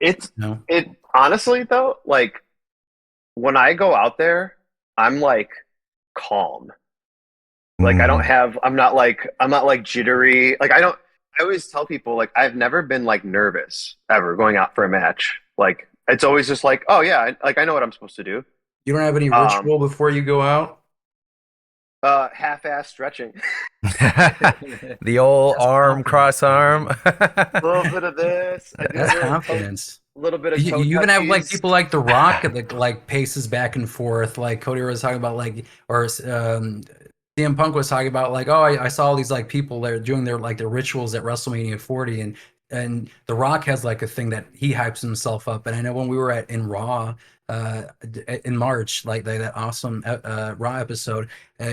It's No. it honestly though, like when I go out there, I'm like calm. Like Mm. I'm not like jittery. I always tell people like I've never been like nervous ever going out for a match. Like it's always just like, oh yeah, I know what I'm supposed to do. You don't have any Um ritual before you go out? half-ass stretching. The old That's arm, confidence, cross man. arm. A little bit of this. I do That's confidence. a little bit of You toe even have like touchies. people like The Rock that like paces back and forth. Like Cody was talking about, like, or CM Punk was talking about, like, oh, I saw all these like people that are doing their rituals at WrestleMania 40, and The Rock has like a thing that he hypes himself up. And I know when we were in Raw uh, in March, like that awesome Raw episode,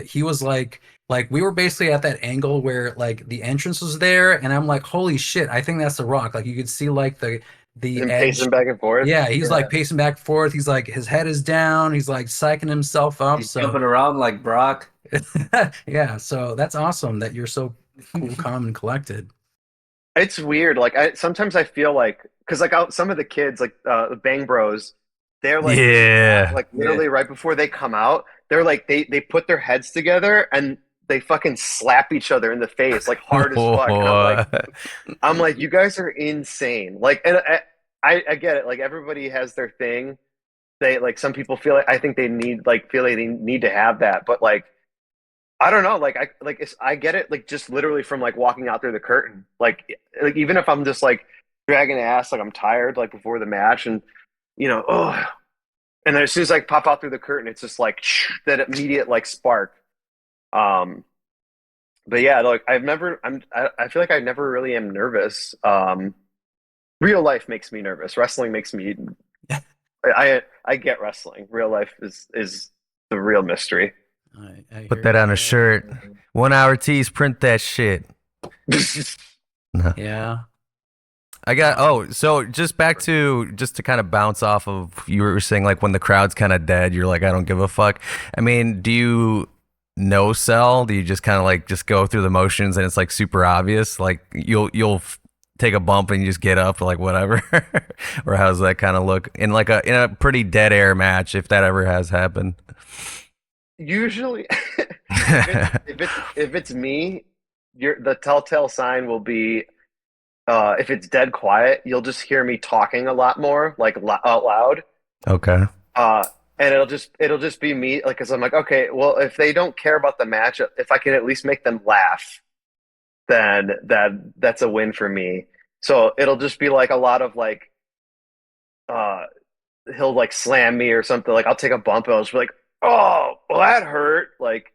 he was like we were basically at that angle where like the entrance was there, and I'm like, holy shit, I think that's The Rock. Like you could see like the And edge. pacing back and forth. Yeah, he's Yeah. like pacing back and forth. He's like his head is down. He's like psyching himself up. He's So jumping around like Brock. yeah, so that's awesome that you're so cool, calm, and collected. It's weird. Like I sometimes I feel like because like some of the kids like the Bang Bros, they're like Yeah. like Yeah. literally right before they come out, they're like they put their heads together and they fucking slap each other in the face like hard as fuck. And I'm like you guys are insane. Like and I get it. Like everybody has their thing. They like some people feel like I think they need like feel like they need to have that, but like I don't know. I get it. Like just literally from like walking out through the curtain. Like even if I'm just like dragging ass, like I'm tired, like before the match, and oh, and then as soon as I pop out through the curtain, it's just like that immediate like spark. Um, but yeah, like I feel like I never really am nervous. Real life makes me nervous. Wrestling makes me. I get wrestling. Real life is the real mystery. I Put hear that you. on a shirt. 1 hour tees, print that shit. No. Yeah. I got so just to kind of bounce off of you were saying like when the crowd's kind of dead, you're like I don't give a fuck. I mean, do you no sell? Do you just kind of like just go through the motions and it's like super obvious? Like take a bump and you just get up like whatever, or how's that kind of look in like in a pretty dead air match if that ever has happened? Usually, if it's me, the telltale sign will be if it's dead quiet, you'll just hear me talking a lot more, like out loud. Okay. Uh, and it'll just be me, like, because I'm like, okay, well, if they don't care about the match, if I can at least make them laugh, then that's a win for me. So it'll just be like a lot of like, uh, he'll like slam me or something. Like I'll take a bump and I'll just be like, oh, well, that hurt. Like,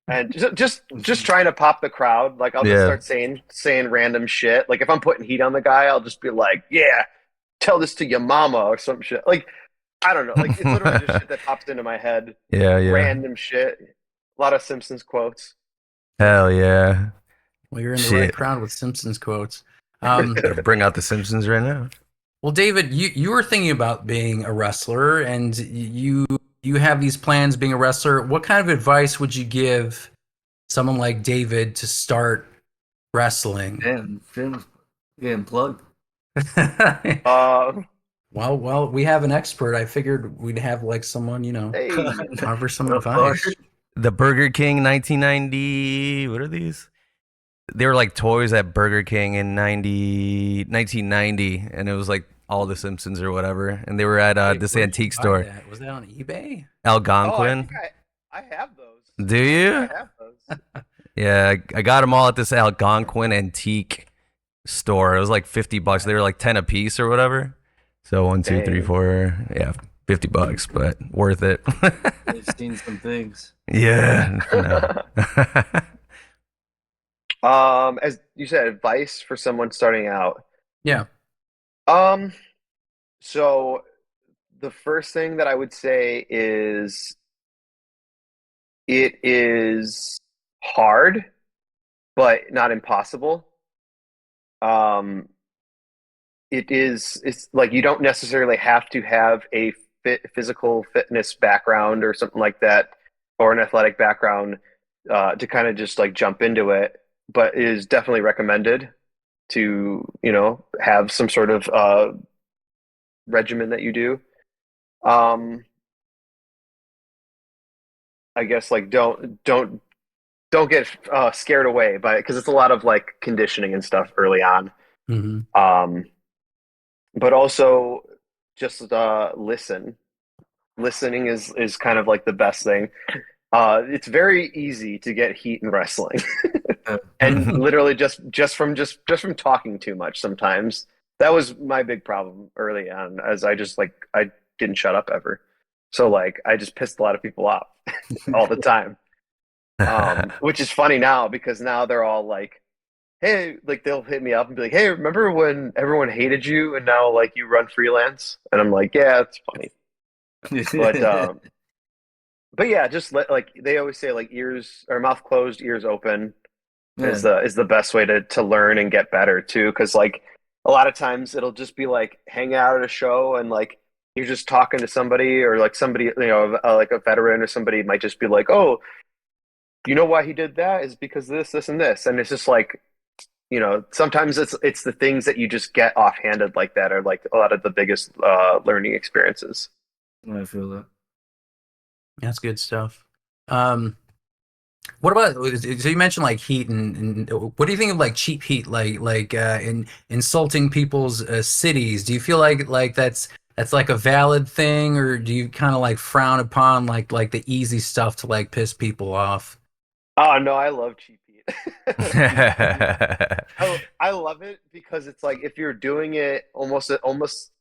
and just trying to pop the crowd. Like I'll just Yeah. start saying random shit. Like if I'm putting heat on the guy, I'll just be like, yeah, tell this to your mama or some shit. Like I don't know. Like it's literally just shit that pops into my head. Yeah, yeah. Random shit. A lot of Simpsons quotes. Hell yeah. Well, you're in the right Shit. crowd with Simpsons quotes. Gotta bring out the Simpsons right now. Well, David, you were thinking about being a wrestler, and you have these plans being a wrestler. What kind of advice would you give someone like David to start wrestling? Damn, Jim's getting plugged. Uh, Well, we have an expert. I figured we'd have like someone, hey, offer some Of course. advice. The Burger King 1990. What are these? They were like toys at Burger King in 1990, and it was like all the Simpsons or whatever. And they were at Wait, this where did you antique buy store, that? Was that on eBay? I Algonquin. think I have those. Do I you? have those. Yeah, I got them all at this Algonquin antique store. It was like $50. They were like 10 a piece or whatever. So one, two, three, Dang. four. Yeah, $50, but worth it. They've seen some things. Yeah. No. As you said, advice for someone starting out. Yeah. Um, so the first thing that I would say is it is hard. but not impossible. Um, it's like you don't necessarily have to have a physical fitness background or something like that, or an athletic background to kind of just like jump into it. But it is definitely recommended to, have some sort of regimen that you do. Um, I guess like don't get scared away by it because it's a lot of like conditioning and stuff early on. Hmm. Um, but also just listen. Listening is kind of like the best thing. It's very easy to get heat in wrestling, Uh, and literally just from talking too much sometimes. That was my big problem early on, as I didn't shut up ever. So like I just pissed a lot of people off all the time. Which is funny now because now they're all like, hey, like they'll hit me up and be like, hey, remember when everyone hated you and now like you run freelance? And I'm like, yeah, it's funny. But but yeah, just like they always say, like ears or mouth closed, ears open yeah. is the best way to learn and get better too. Because like a lot of times it'll just be like hang out at a show and like you're just talking to somebody or like somebody like a veteran or somebody might just be like, oh, you know why he did that is because this and this, and it's just like sometimes it's the things that you just get offhanded like that are like a lot of the biggest learning experiences. I feel that. That's good stuff. Um, what about so you mentioned like heat and what do you think of like cheap heat, in insulting people's cities? Do you feel like that's like a valid thing, or do you kind of like frown upon like the easy stuff to like piss people off? Oh no, I love cheap heat. I love it because it's like if you're doing it almost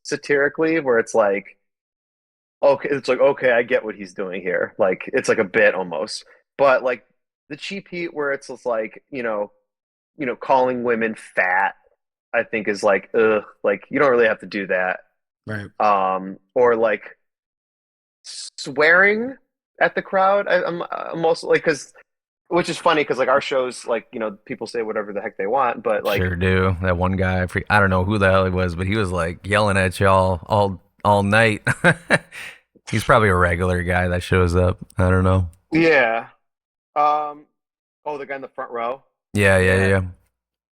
satirically, where it's like okay, it's like okay, I get what he's doing here. Like it's like a bit almost, but like the cheap heat where it's just like calling women fat, I think is like ugh, like you don't really have to do that. Right. Or like swearing at the crowd. I'm also like because which is funny because like our shows like people say whatever the heck they want, but like Sure do. That one guy, I don't know who the hell he was, but he was like yelling at y'all all night. He's probably a regular guy that shows up. I don't know. yeah. Um. Oh, the guy in the front row. Yeah, yeah, Yeah. yeah.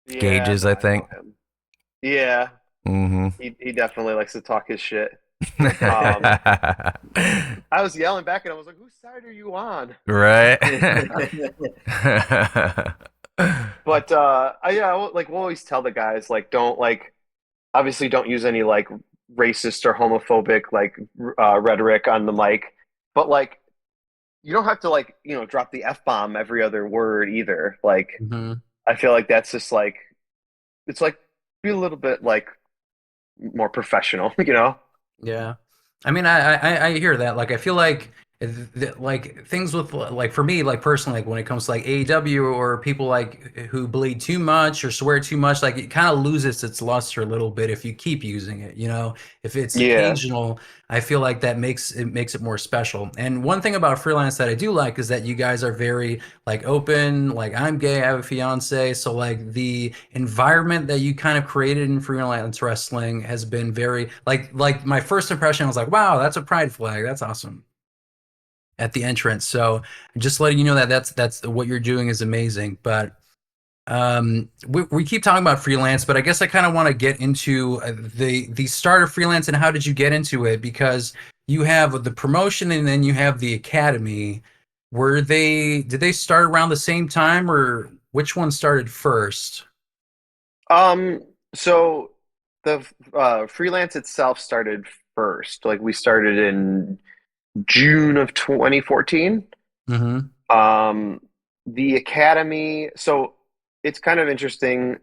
Yeah, Gauges, no, I I know think. him. Yeah, Mm-hmm. he definitely likes to talk his shit. Um, I was yelling back and I was like, "Whose side are you on?" Right. But yeah, like we'll always tell the guys like don't like obviously don't use any like racist or homophobic like rhetoric on the mic, but like you don't have to like drop the f bomb every other word either. Like Hmm. I feel like that's just like it's like be a little bit like more professional, you know? Yeah. I mean, I hear that. Like, I feel like like things with like for me, like personally, like when it comes to like AEW or people like who bleed too much or swear too much, like it kind of loses its luster a little bit if you keep using it. If it's Yeah. occasional, I feel like that makes it more special. And one thing about freelance that I do like is that you guys are very like open. Like I'm gay, I have a fiance, so like the environment that you kind of created in freelance wrestling has been very like my first impression was like, wow, that's a pride flag, that's awesome at the entrance. So just letting you know that that's what you're doing is amazing. But we keep talking about freelance, but I guess I kind of want to get into the start of freelance and how did you get into it? Because you have the promotion and then you have the academy. Did they start around the same time, or which one started first? Um, so the freelance itself started first. Like we started in June of 2014. Mm-hmm. Um, the academy, so it's kind of interesting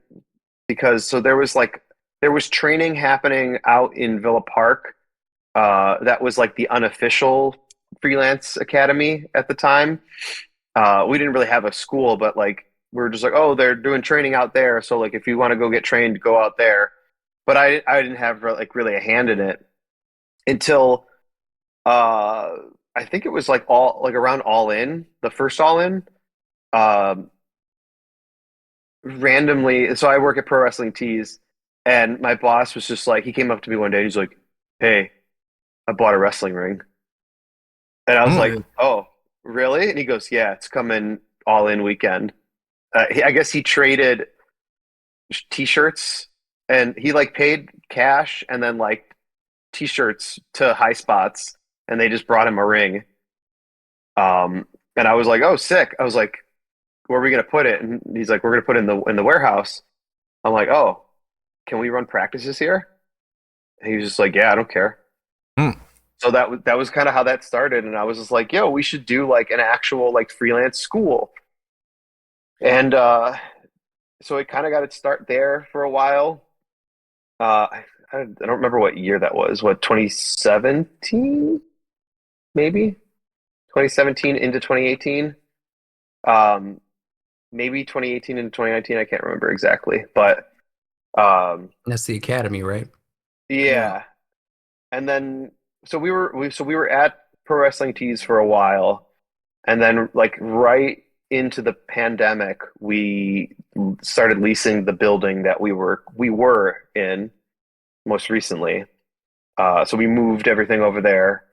because so there was training happening out in Villa Park. That was like the unofficial freelance academy at the time. We didn't really have a school, but like we were just like, oh, they're doing training out there. So like if you want to go get trained, go out there. But I didn't have like really a hand in it until uh I think it was like all like around All In, the first All In. Um randomly, so I work at Pro Wrestling Tees, and my boss was just like, he came up to me one day and he's like, "Hey, I bought a wrestling ring." And I was Mm. like, "Oh, really?" And he goes, "Yeah, it's coming all in weekend." I guess he traded t-shirts, and he like paid cash and then like t-shirts to High Spots, and they just brought him a ring. And I was like, "Oh, sick." I was like, "Where are we gonna put it?" And he's like, "We're gonna put it in the warehouse." I'm like, "Oh, can we run practices here?" And he was just like, "Yeah, I don't care." Mm. So that was kind of how that started, and I was just like, "Yo, we should do like an actual like freelance school." And so it kind of got its start there for a while. I don't remember what year that was. What, 2017? Maybe 2017 into 2018. Um, maybe 2018 into 2019. I can't remember exactly, but That's the academy, right? Yeah. yeah. And then we were at Pro Wrestling Tees for a while, and then like right into the pandemic, we started leasing the building that we were in most recently. So we moved everything over there,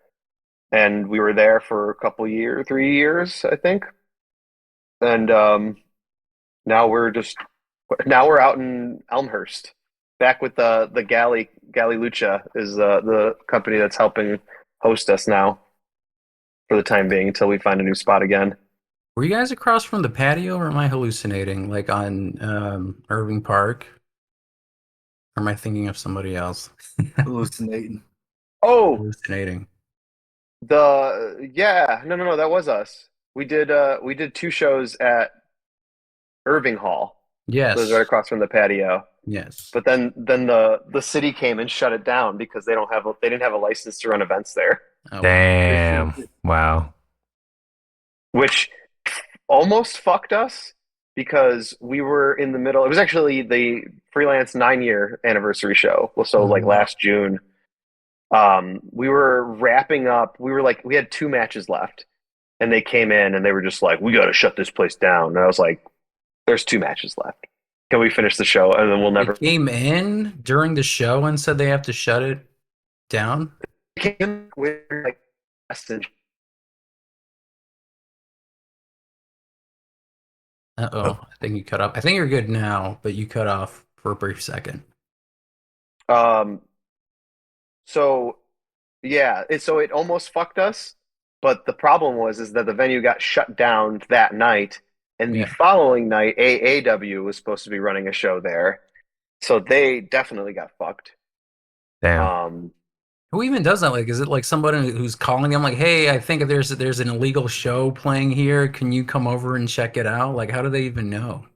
and we were there for a couple years, 3 years, I think. And now now we're out in Elmhurst, back with the Galley Lucha is the company that's helping host us now for the time being until we find a new spot again. Were you guys across from the patio, or am I hallucinating? Like on Irving Park? Or am I thinking of somebody else? Hallucinating. Oh, Hallucinating. no, that was us. We did two shows at Irving Hall. So it was right Yes. across from the patio. Yes. But then the city came and shut it down because they didn't have a license to run events there, Oh wow. Damn. Wow. which almost fucked us because we were in the middle. It was actually the Freelance 9 year anniversary show. Well, so like Mhm. last June, we were wrapping up. We had two matches left, and they came in and they were just like, "We got to shut this place down." And I was like, "There's two matches left. Can we finish the show and then we'll They never." came in during the show and said they have to shut it down. Came with like message. Uh-oh. I think you cut off. I think you're good now, but you cut off for a brief second. Um, so yeah, so it almost fucked us. But the problem is that the venue got shut down that night, and the Yeah. following night, AAW was supposed to be running a show there, so they definitely got fucked. Damn. Um, Who even does that? Like, is it like somebody who's calling them like, "Hey, I think there's an illegal show playing here. Can you come over and check it out?" Like, how do they even know?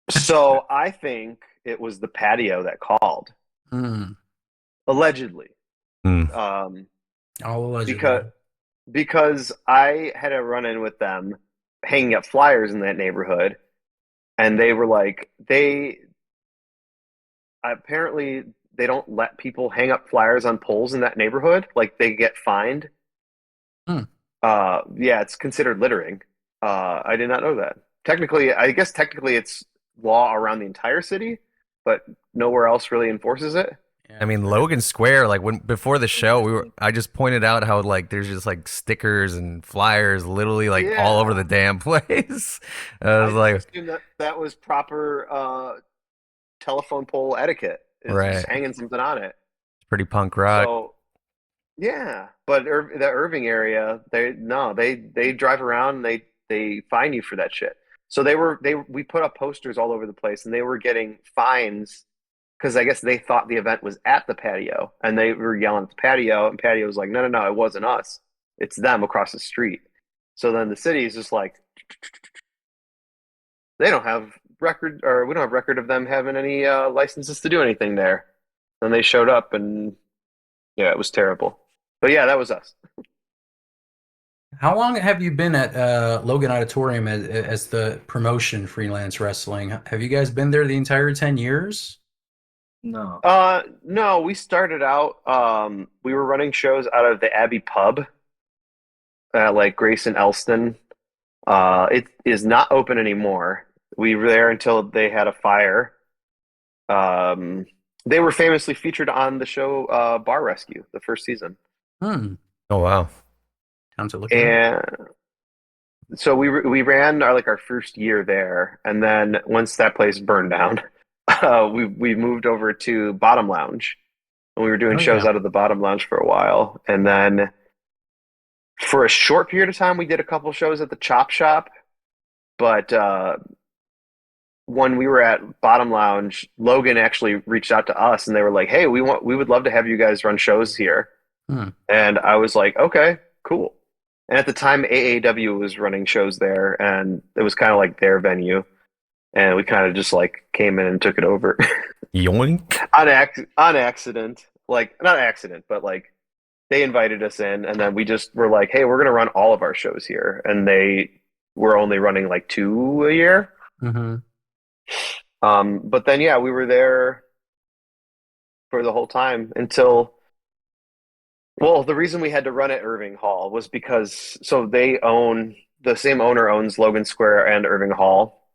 so I think it was the patio that called, Hmm. allegedly, Mm. um, All because allegedly. I had a run in with them hanging up flyers in that neighborhood, and they were like they apparently they don't let people hang up flyers on poles in that neighborhood. Like they get fined. Hmm. Yeah, it's considered littering. I did not know that. I guess technically it's law around the entire city, but nowhere else really enforces it. I Yeah. mean, Logan Square, like when before the show, I just pointed out how like there's just like stickers and flyers literally like all over the Yeah, damn place. I I was just like, assumed that that was proper telephone pole etiquette, is just right, hanging something on it. pretty punk rock. So yeah, but the Irving area, they drive around and they fine you for that shit. So we put up posters all over the place, and they were getting fines because I guess they thought the event was at the patio, and they were yelling at the patio, and patio was like, "No, no, no, it wasn't us. It's them across the street." So then the city is just like, they don't have record, or we don't have record of them having any licenses to do anything there. And they showed up, and yeah, it was terrible. But yeah, that was us. How long have you been at Logan Auditorium as the promotion Freelance Wrestling? Have you guys been there the entire 10 years? No. No, we started out, we were running shows out of the Abbey Pub at like Grace and Elston. It is not open anymore. We were there until they had a fire. They were famously featured on the show Bar Rescue, the first season. Hmm. Oh wow. Time to look it up. And so we ran our first year there, and then once that place burned down, we moved over to Bottom Lounge, and we were doing Oh shows yeah. out of the Bottom Lounge for a while, and then for a short period of time, we did a couple shows at the Chop Shop, but when we were at Bottom Lounge, Logan actually reached out to us, and they were like, "Hey, we would love to have you guys run shows here." Hmm. And I was like, "Okay, cool." And at the time, AAW was running shows there, and it was kind of like their venue, and we kind of just like came in and took it over Yoink. on accident, like not accident, but like they invited us in, and then we just were like, "Hey, we're gonna run all of our shows here," and they were only running like 2 a year. Mm-hmm. But then yeah, we were there for the whole time until, well, the reason we had to run at Irving Hall was because so the same owner owns Logan Square and Irving Hall,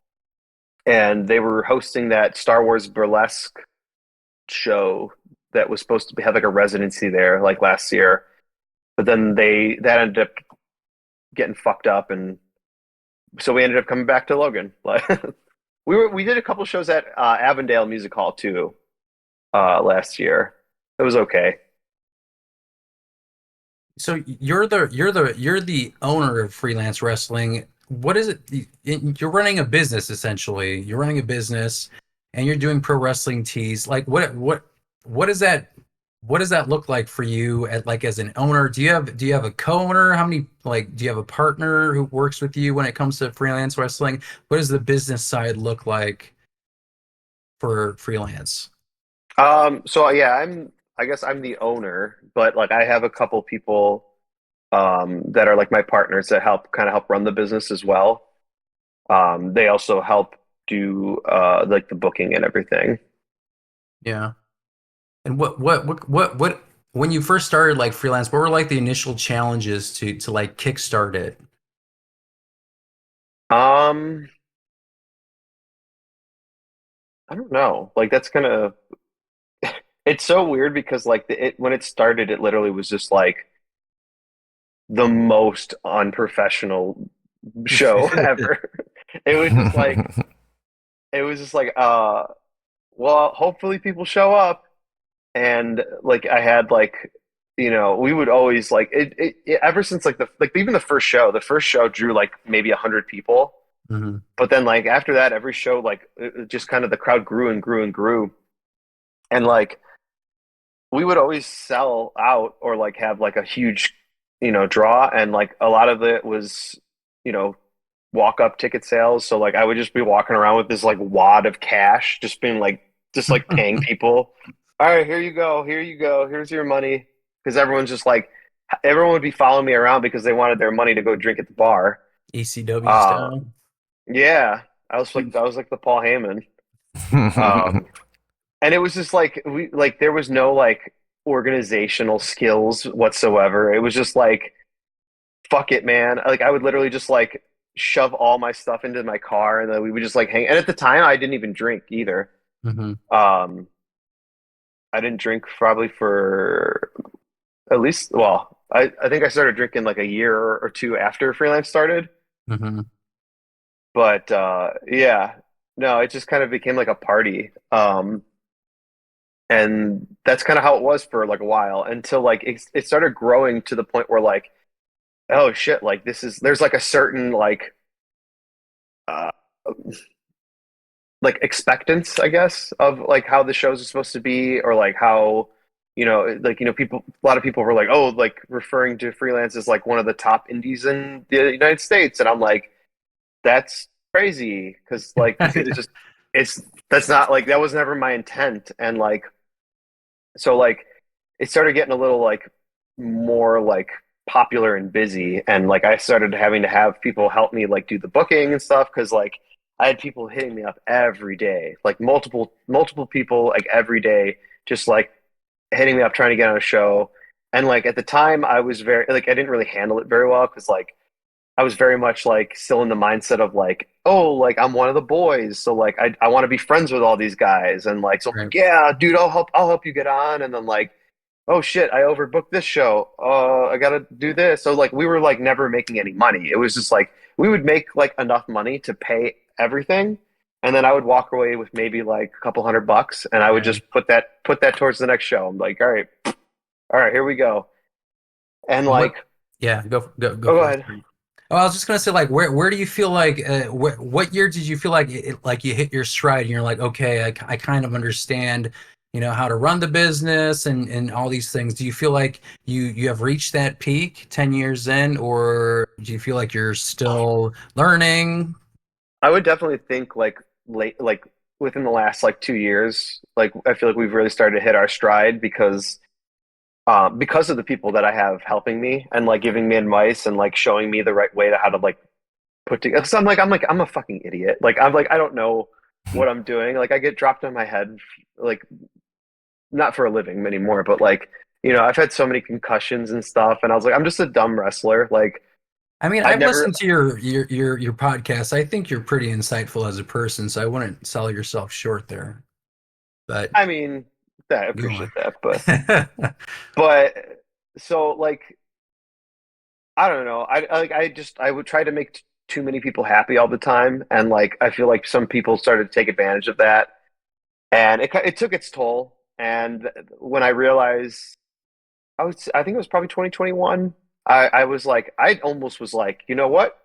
and they were hosting that Star Wars burlesque show that was supposed to have like a residency there like last year, but then that ended up getting fucked up, and so we ended up coming back to Logan. Like we did a couple shows at Avondale Music Hall too last year. It was okay. So you're the owner of Freelance Wrestling. What is it? You're running a business essentially. You're running a business, and you're doing pro wrestling tees. Like what does that what does that look like for you at like as an owner? Do you have a co-owner? How many like do you have a partner who works with you when it comes to freelance wrestling? What does the business side look like for freelance? So yeah, I guess I'm the owner, but like I have a couple people that are like my partners that help run the business as well. They also help do like the booking and everything. Yeah. And what when you first started like freelance, what were like the initial challenges to like kickstart it? Um, I don't know. Like that's gonna it's so weird because like when it started, it literally was just like the most unprofessional show ever. It was just like it was just like well, hopefully people show up. And like I had like we would always like ever since like even the first show drew like maybe 100 people, Hmm. but then like after that every show like it just kind of the crowd grew and grew and grew, and like we would always sell out or like have like a huge draw, and like a lot of it was you know walk up ticket sales, so like I would just be walking around with this like wad of cash just being like just like paying people, all right, here you go, here's your money, because everyone would be following me around because they wanted their money to go drink at the bar. ECW uh style. yeah, I was like the Paul Heyman. um and it was just like there was no like organizational skills whatsoever. It was just like fuck it, man. Like I would literally just like shove all my stuff into my car, and then we would just like hang. And at the time, I didn't even drink either. Hmm. Um, I didn't drink probably for at least, well, I think I started drinking like a year or two after freelance started. Hmm. But yeah, no, it just kind of became like a party. And that's kind of how it was for like a while until like it started growing to the point where like, oh shit, like there's like a certain uh, like expectance, I guess, of like how the shows are supposed to be, or like how, people, a lot of people were like, oh, like referring to freelance as like one of the top indies in the United States, and I'm like, that's crazy because like it's just it's that's not like that was never my intent, and like so like it started getting a little like more like popular and busy, and like I started having to have people help me like do the booking and stuff because like I had people hitting me up every day, like multiple people like every day, just like hitting me up trying to get on a show. And like at the time I was very like I didn't really handle it very well because like I was very much like still in the mindset of like, oh, like I'm one of the boys, so like I want to be friends with all these guys, and like so I'm Right. like, yeah, dude, I'll help you get on, and then like, oh shit, I overbooked this show, I gotta do this. So like we were like never making any money. It was just like we would make like enough money to pay everything, and then I would walk away with maybe like a couple $100, and I would Right. just put that towards the next show. I'm like, all right, here we go, and What? like, Yeah, go oh, go for it. ahead. Oh, I was just gonna say, like, where do you feel like, what year did you feel like like you hit your stride and you're like, okay, I kind of understand, how to run the business and all these things. Do you feel like you have reached that peak 10 years in, or do you feel like you're still learning? I would definitely think like late, like within the last like 2 years, like I feel like we've really started to hit our stride because of the people that I have helping me and like giving me advice and like showing me the right way to how to like put together. Because I'm a fucking idiot. Like I'm like I don't know what I'm doing. Like I get dropped on my head, like not for a living anymore, but like I've had so many concussions and stuff, and I was like I'm just a dumb wrestler. Like I mean, I'd I've never. listened to your podcast. I think you're pretty insightful as a person, so I wouldn't sell yourself short there. But I mean, I go appreciate on. that, but so like I don't know. I would try to make too many people happy all the time, and like I feel like some people started to take advantage of that, and it took its toll. And when I realized, I think it was probably 2021. I was like, I almost was like, you know what?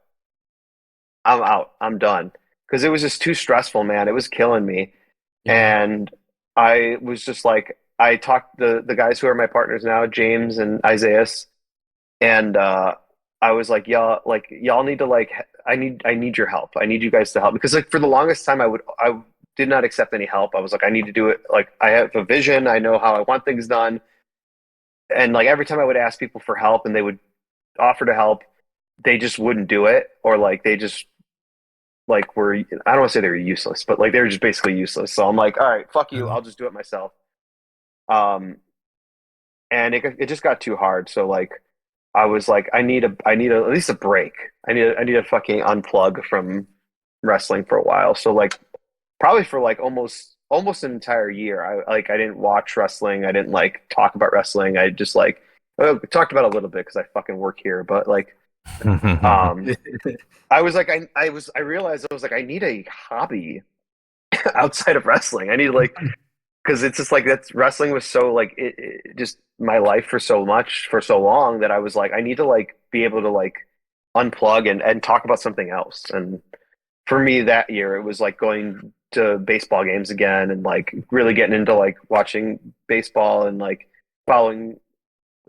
I'm out. I'm done because it was just too stressful, man. It was killing me, Yeah. and I was just like, I talked the guys who are my partners now, James and Isaiah, and I was y'all need to like I need your help. I need you guys to help because like for the longest time I did not accept any help. I was like I need to do it. Like I have a vision. I know how I want things done. And like every time I would ask people for help and they would offer to help, they just wouldn't do it, or like they just like were, I don't want to say they were useless, but like they were just basically useless. So I'm like, all right, fuck you. Uh, I'll just do it myself. Um, and it just got too hard. So like I was like, at least a break. I need a fucking unplug from wrestling for a while. So like probably for like almost an entire year, I didn't watch wrestling. I didn't like talk about wrestling. I just like talked about it a little bit because I fucking work here. But like um, I was like I realized I was like I need a hobby outside of wrestling. I need like because it's just like that's wrestling was so like it just my life for so long that I was like I need to like be able to like unplug and talk about something else. And for me that year it was like going to baseball games again and like really getting into like watching baseball and like following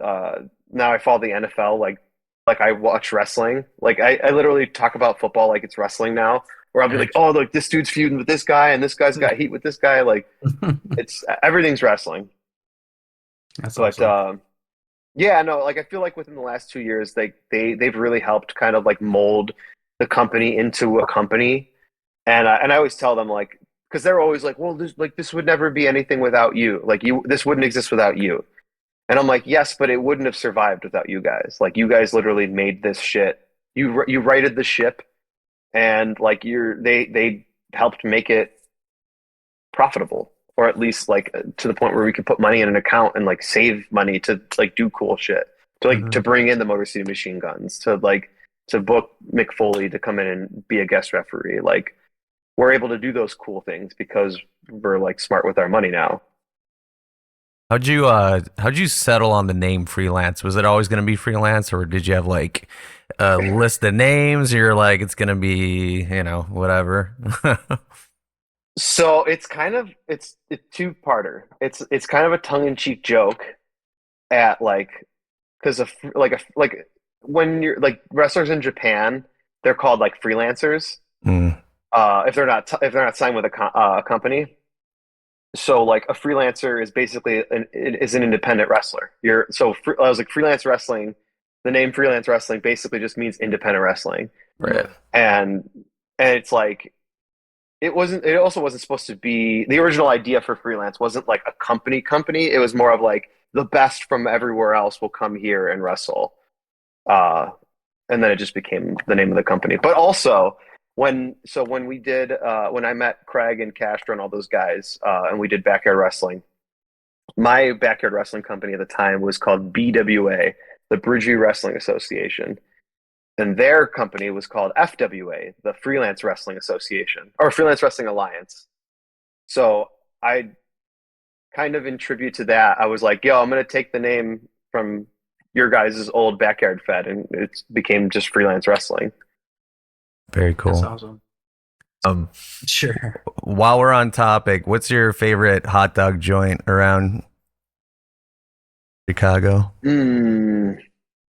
uh now I follow the NFL like I watch wrestling. Like I literally talk about football like it's wrestling now. Where I'll be like, oh, look, this dude's feuding with this guy, and this guy's got heat with this guy. Like, it's everything's wrestling. That's But awesome. yeah, no, like I feel like within the last 2 years, they've really helped kind of like mold the company into a company. And I always tell them like because they're always like, well, this would never be anything without you. Like this wouldn't exist without you. And I'm like, yes, but it wouldn't have survived without you guys. Like you guys literally made this shit. You righted the ship, and like they helped make it profitable, or at least like to the point where we could put money in an account and like save money to like do cool shit, to like to Mhm. bring in the Motor City Machine Guns, to like to book Mick Foley to come in and be a guest referee. Like we're able to do those cool things because we're like smart with our money now. How'd you settle on the name freelance? Was it always gonna be freelance, or did you have like a list of names? You're like, it's gonna be, whatever. So it's kind of it's two-parter. It's kind of a tongue-in-cheek joke at like because of like when you're like wrestlers in Japan, they're called like freelancers. Mm, If they're not signed with a company. So like a freelancer is basically an independent wrestler. I was like freelance wrestling. The name freelance wrestling basically just means independent wrestling, right. Yeah. and it's like it wasn't. It also wasn't supposed to be the original idea for freelance. Wasn't like a company. It was more of like the best from everywhere else will come here and wrestle. Uh, and then it just became the name of the company. But also when we did when I met Craig and Castro and all those guys, and we did backyard wrestling, my backyard wrestling company at the time was called BWA, the Bridgeview Wrestling Association, and their company was called FWA, the Freelance Wrestling Association or Freelance Wrestling Alliance. So I kind of in tribute to that, I was like, yo, I'm going to take the name from your guys' old backyard fed, and it became just Freelance Wrestling. Very cool. That's awesome. Sure. While we're on topic, what's your favorite hot dog joint around Chicago?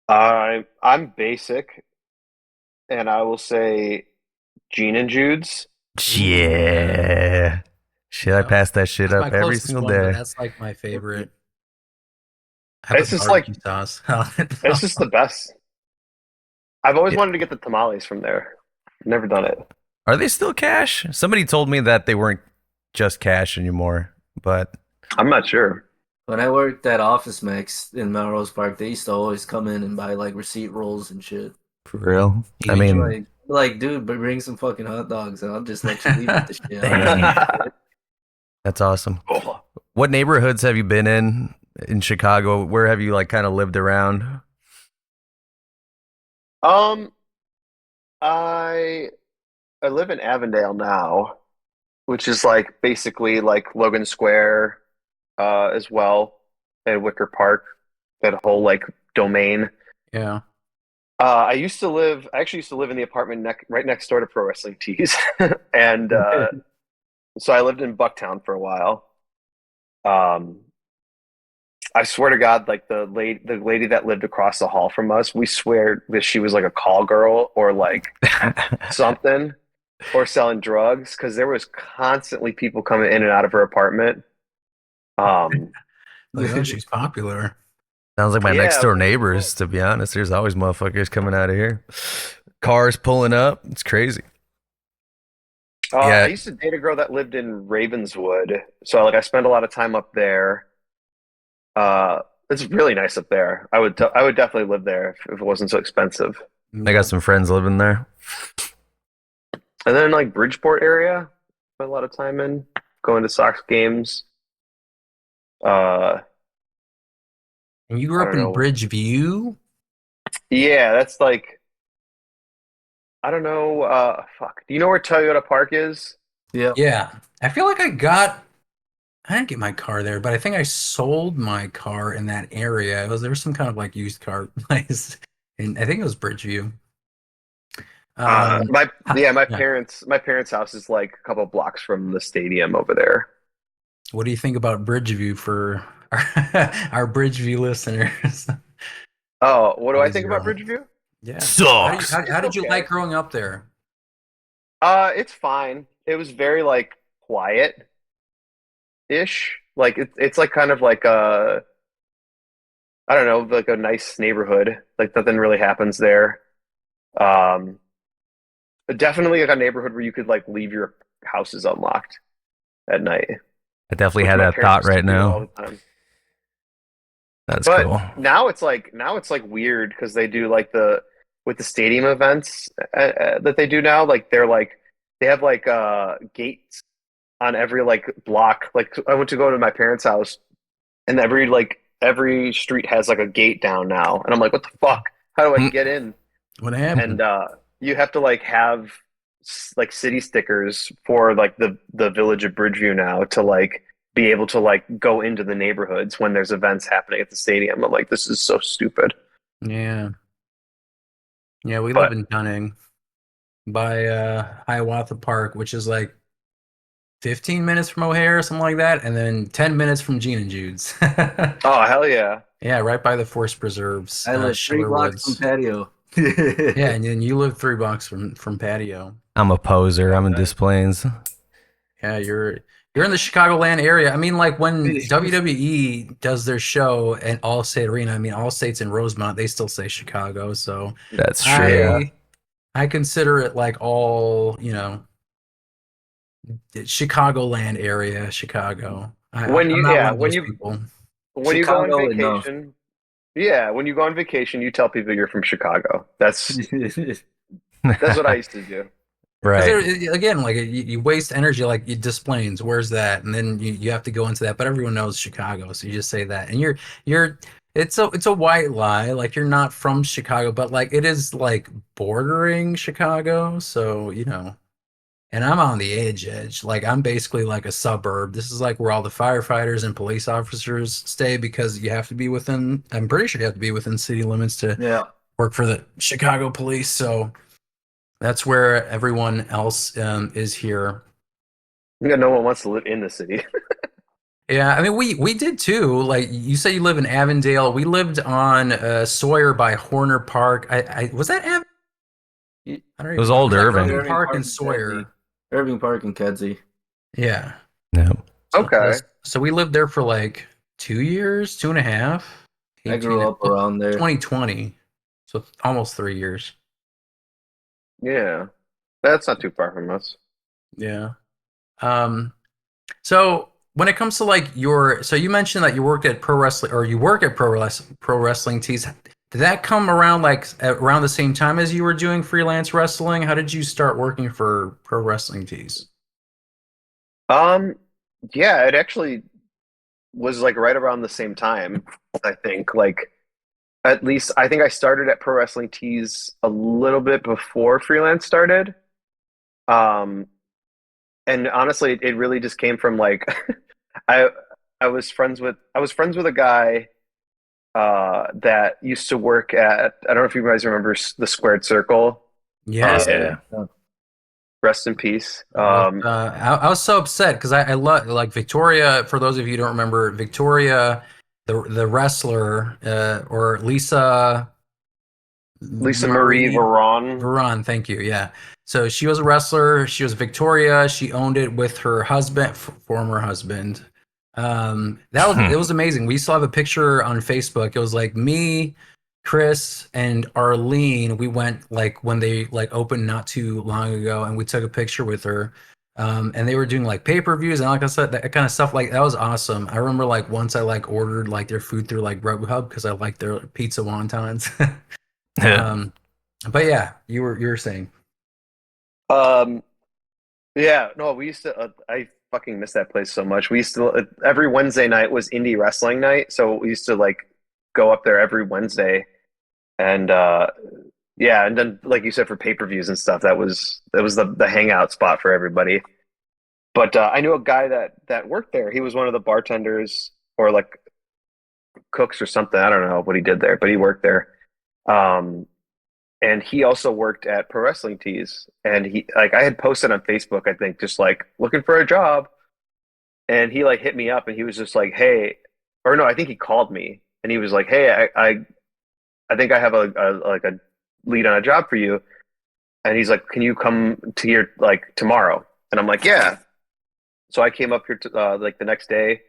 I'm basic, and I will say Gene and Jude's. Yeah. Shit, I pass that shit That's up my every closest single one, but day. that's like my favorite. It's just like sauce. it's just the best. I've always wanted to get the tamales from there. Never done it. Are they still cash? Somebody told me that they weren't just cash anymore, but I'm not sure. When I worked at Office Max in Melrose Park, they used to always come in and buy like receipt rolls and shit. for real. I Even mean, Like, dude, but bring some fucking hot dogs and I'll just let you leave with the shit. Dang. That's awesome. Cool. What neighborhoods have you been in Chicago? Where have you like kind of lived around? I live in Avondale now, which is like basically like Logan Square, as well, and Wicker Park, that whole like domain. yeah. I actually used to live in the apartment right next door to Pro Wrestling Tees, and so I lived in Bucktown for a while. Um, I swear to God, like the lady that lived across the hall from us, we swear that she was like a call girl or like something, or selling drugs, because there was constantly people coming in and out of her apartment. Like, oh, she's popular. Sounds like my Yeah, next door but- neighbors, to be honest. There's always motherfuckers coming out of here. Cars pulling up. It's crazy. Yeah. I used to date a girl that lived in Ravenswood, so like I spent a lot of time up there. It's really nice up there. I would definitely live there if it wasn't so expensive. I got some friends living there. And then like Bridgeport area, spent a lot of time in going to Sox games. And you grew I up don't in know. Bridgeview? Yeah, that's like, I don't know. Fuck. Do you know where Toyota Park is? Yeah. Yeah. I feel like I didn't get my car there, but I think I sold my car in that area. There was some kind of like used car place, and I think it was Bridgeview. My yeah. parents' house is like a couple blocks from the stadium over there. What do you think about Bridgeview for our Bridgeview listeners? Oh, what do I Always think about zero. Bridgeview? Yeah. Sucks. How did you Okay. like growing up there? It's fine. It was very like quiet-ish. Like it's like kind of like I don't know, like a nice neighborhood. Like nothing really happens there. Um, but definitely like a neighborhood where you could like leave your houses unlocked at night. I definitely which had my that parents thought used to right do all now. the time. That's But cool. now it's like weird because they do like with the stadium events that they do now. Like they have like gates on every like block. Like I went to go to my parents' house, and every street has like a gate down now, and I'm like, what the fuck? How do I get in? What happened? And you have to like have like city stickers for like the village of Bridgeview now to like be able to like go into the neighborhoods when there's events happening at the stadium. I'm like, this is so stupid. Yeah. Yeah, we But- live in Dunning by Hiawatha Park, which is like 15 minutes from O'Hare, something like that, and then 10 minutes from Gene and Jude's. Oh, hell yeah. Yeah, right by the Forest Preserves. I live 3 Schiller blocks Woods. from Patio. Yeah, and then you live 3 blocks from Patio. I'm a poser. I'm in Okay. Des Plaines. Yeah, you're in the Chicagoland area. I mean, like when WWE does their show at Allstate Arena, I mean, Allstate's in Rosemont, they still say Chicago. So That's true. I consider it like all, Chicagoland area, Chicago. When I'm you not yeah one of when those you people. when you go Chicago on enough. vacation, Yeah, when you go on vacation, you tell people you're from Chicago. That's what I used to do. Because Right. again, like you waste energy, like you displays, where's that? And then you have to go into that. But everyone knows Chicago, so you just say that, and you're it's a white lie. Like you're not from Chicago, but like it is like bordering Chicago, so you know. And I'm on the edge. Like I'm basically like a suburb. This is like where all the firefighters and police officers stay because you have to be within. I'm pretty sure you have to be within city limits to Yeah. work for the Chicago police. So that's where everyone else is here. Yeah, no one wants to live in the city. Yeah, I mean we did too. Like you say, you live in Avondale. We lived on Sawyer by Horner Park. I was that I don't It was even. It old was like Irving. Irving Irving Park Park and and Kedzie. Sawyer. Irving Park and Kedzie. Yeah. No. Okay. So we lived there for like 2 years, two and a half, I 18, grew up around there. 2020. So almost 3 years. Yeah. That's not too far from us. Yeah. Um, so when it comes to like so you mentioned that you worked at pro wrestling or you work at pro wrestling tees. Did that come around like around the same time as you were doing freelance wrestling? How did you start working for pro wrestling tees? Um, yeah, it actually was like right around the same time, I think. Like at least I think I started at Pro Wrestling Tees a little bit before freelance started. Um, and honestly, it really just came from like I I was friends with a guy that used to work at I don't know if you guys remember the Squared Circle. Yes. Um, Yeah. rest in peace. I was so upset because I love like Victoria. For those of you who don't remember, Victoria, the wrestler, or Lisa Lisa Marie Marie Varon. Veron. Thank you. Yeah. So she was a wrestler. She was Victoria. She owned it with her husband, former husband. It was amazing. We still have a picture on Facebook. It was like me, Chris, and Arlene. We went like when they like opened not too long ago, and we took a picture with her. And they were doing like pay-per-views and like I said, that kind of stuff. Like that was awesome. I remember like once I like ordered like their food through like Grubhub because I like their pizza wontons. um, but yeah, you were saying. Um, yeah, no, we used to. I fucking miss that place so much. We used to every Wednesday night was indie wrestling night, so we used to like go up there every Wednesday, and yeah, and then like you said for pay-per-views and stuff, that was the hangout spot for everybody. But I knew a guy that worked there. He was one of the bartenders or like cooks or something. I don't know what he did there, but he worked there. Um, and he also worked at Pro Wrestling Tees. And he like I had posted on Facebook, I think, just like looking for a job. And he like hit me up and he was just like, "Hey," or no, I think he called me and he was like, "Hey, I think I have a like a lead on a job for you." And he's like, "Can you come to here like tomorrow?" And I'm like, "Yeah." So I came up here to like the next day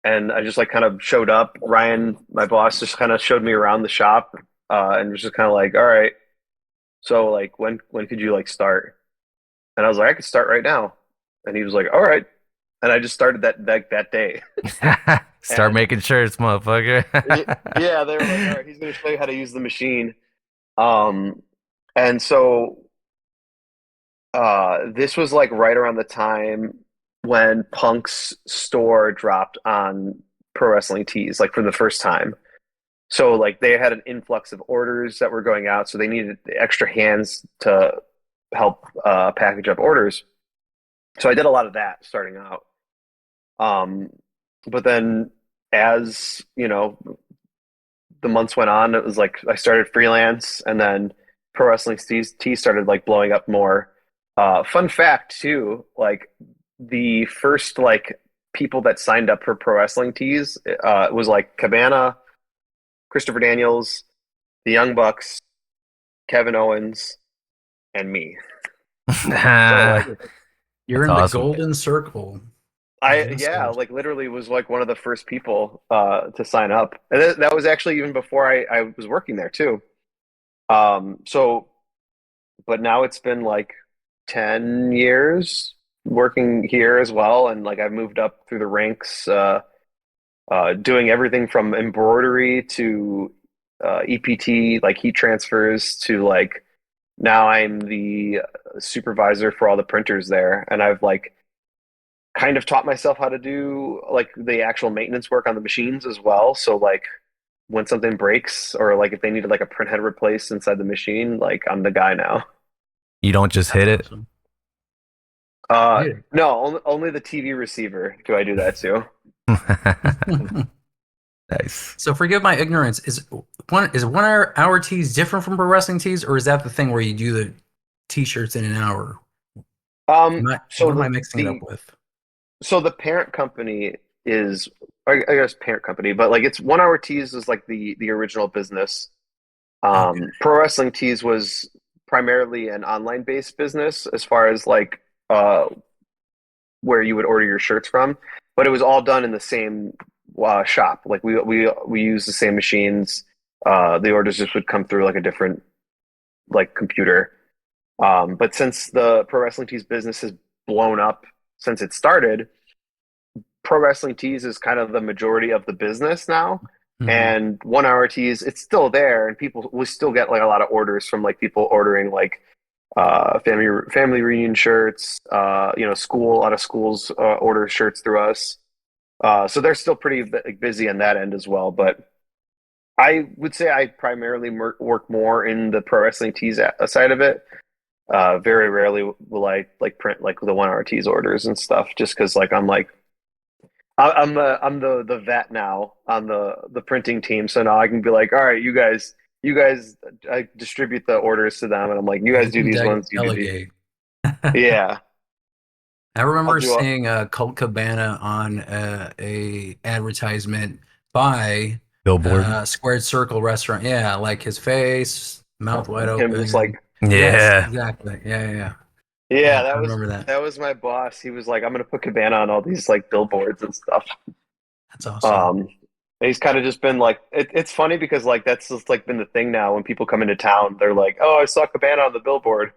and I just like kind of showed up. Ryan, my boss, just kind of showed me around the shop and was just kind of like, "All right, so like when could you like start?" And I was like, "I could start right now." And he was like, "All right." And I just started that day. Start And making shirts, motherfucker. yeah, they were like, "All right, he's going to show you how to use the machine." Um, and so this was like right around the time when Punk's store dropped on Pro Wrestling Tees, like for the first time. So like they had an influx of orders that were going out, so they needed extra hands to help package up orders. So I did a lot of that starting out. Um, but then as you know, the months went on, it was like I started freelance, and then Pro Wrestling T started like blowing up more. Fun fact too, like the first like people that signed up for Pro Wrestling Tees was like Cabana, Christopher Daniels, the Young Bucks, Kevin Owens, and me. So like You're That's in the awesome. golden circle. yeah, like literally was like one of the first people to sign up, and that was actually even before I was working there too. So but now it's been like 10 years working here as well, and like I've moved up through the ranks doing everything from embroidery to EPT, like heat transfers, to like now I'm the supervisor for all the printers there, and I've like kind of taught myself how to do like the actual maintenance work on the machines as well. So like when something breaks or like if they needed like a print head replaced inside the machine, like I'm the guy now. You don't just hit it. Awesome. Uh, Yeah. no, only the TV receiver do I do that to. Nice. So forgive my ignorance. Is 1 hour tees different from pro wrestling tees, or is that the thing where you do the t-shirts in an hour? So What am I mixing it up with? so the parent company is, I guess parent company, but like it's 1 Hour Tees is like the original business. Okay. Pro Wrestling Tees was primarily an online based business as far as like uh where you would order your shirts from, but it was all done in the same shop. Like we use the same machines. The orders just would come through like a different like computer. But since the Pro Wrestling Tees business has blown up since it started, Pro Wrestling Tees is kind of the majority of the business now. Mhm. And 1 Hour Tees, it's still there, and people we still get like a lot of orders from like people ordering like family reunion shirts. School a lot of schools order shirts through us. So they're still pretty busy on that end as well. But I would say I primarily work more in the Pro Wrestling Tees side of it. Very rarely will I like print like the 1 Hour Tees orders and stuff, just because like I'm the vet now on the printing team, so now I can be like, all right, you guys, I distribute the orders to them, and I'm like, you Yeah, guys you do can these ones, you do these. delegate. Yeah, I I'll remember do all. seeing Colt Cabana on a advertisement by Billboard. Squared Circle Restaurant. Yeah, like his face, mouth wide Him just open. like, Yes, Yeah. exactly. Yeah. yeah, Yeah, that I was remember that. that was my boss. He was like, I'm gonna put Cabana on all these like billboards and stuff. That's awesome. Um, and he's kind of just been like, it's funny because like that's just like been the thing now. When people come into town, they're like, oh, I saw Cabana on the billboard.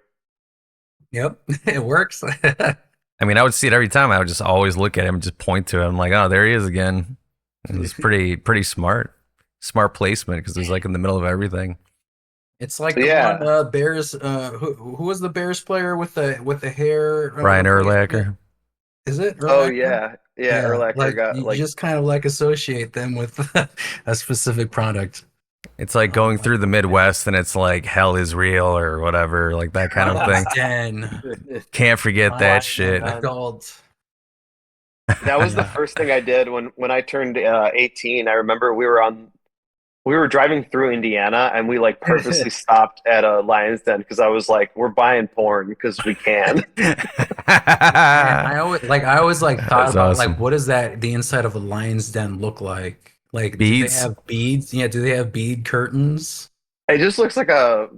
Yep, it works. I mean, I would see it every time. I would just always look at him and just point to him, like, "Oh, there he is again." It was pretty smart placement because he's like in the middle of everything. It's like the Yeah. one Bears. Who was the Bears player with the hair Ryan replacement? Urlacher. Is it Oh Urlacher? yeah. Yeah, Urlacher like got you like just kind of like associate them with a specific product. It's like going through the Midwest and it's like hell is real or whatever, like that kind of thing. Den. Can't forget that Lion shit. adult. that was the Yeah. first thing I did when I turned 18. I remember we were driving through Indiana and we like purposely stopped at a Lion's Den because I was like, we're buying porn because we can. I always like thought That's about awesome. like what does the inside of a lion's den look like? Like do Beads? they have beads? Yeah, do they have bead curtains? It just looks like a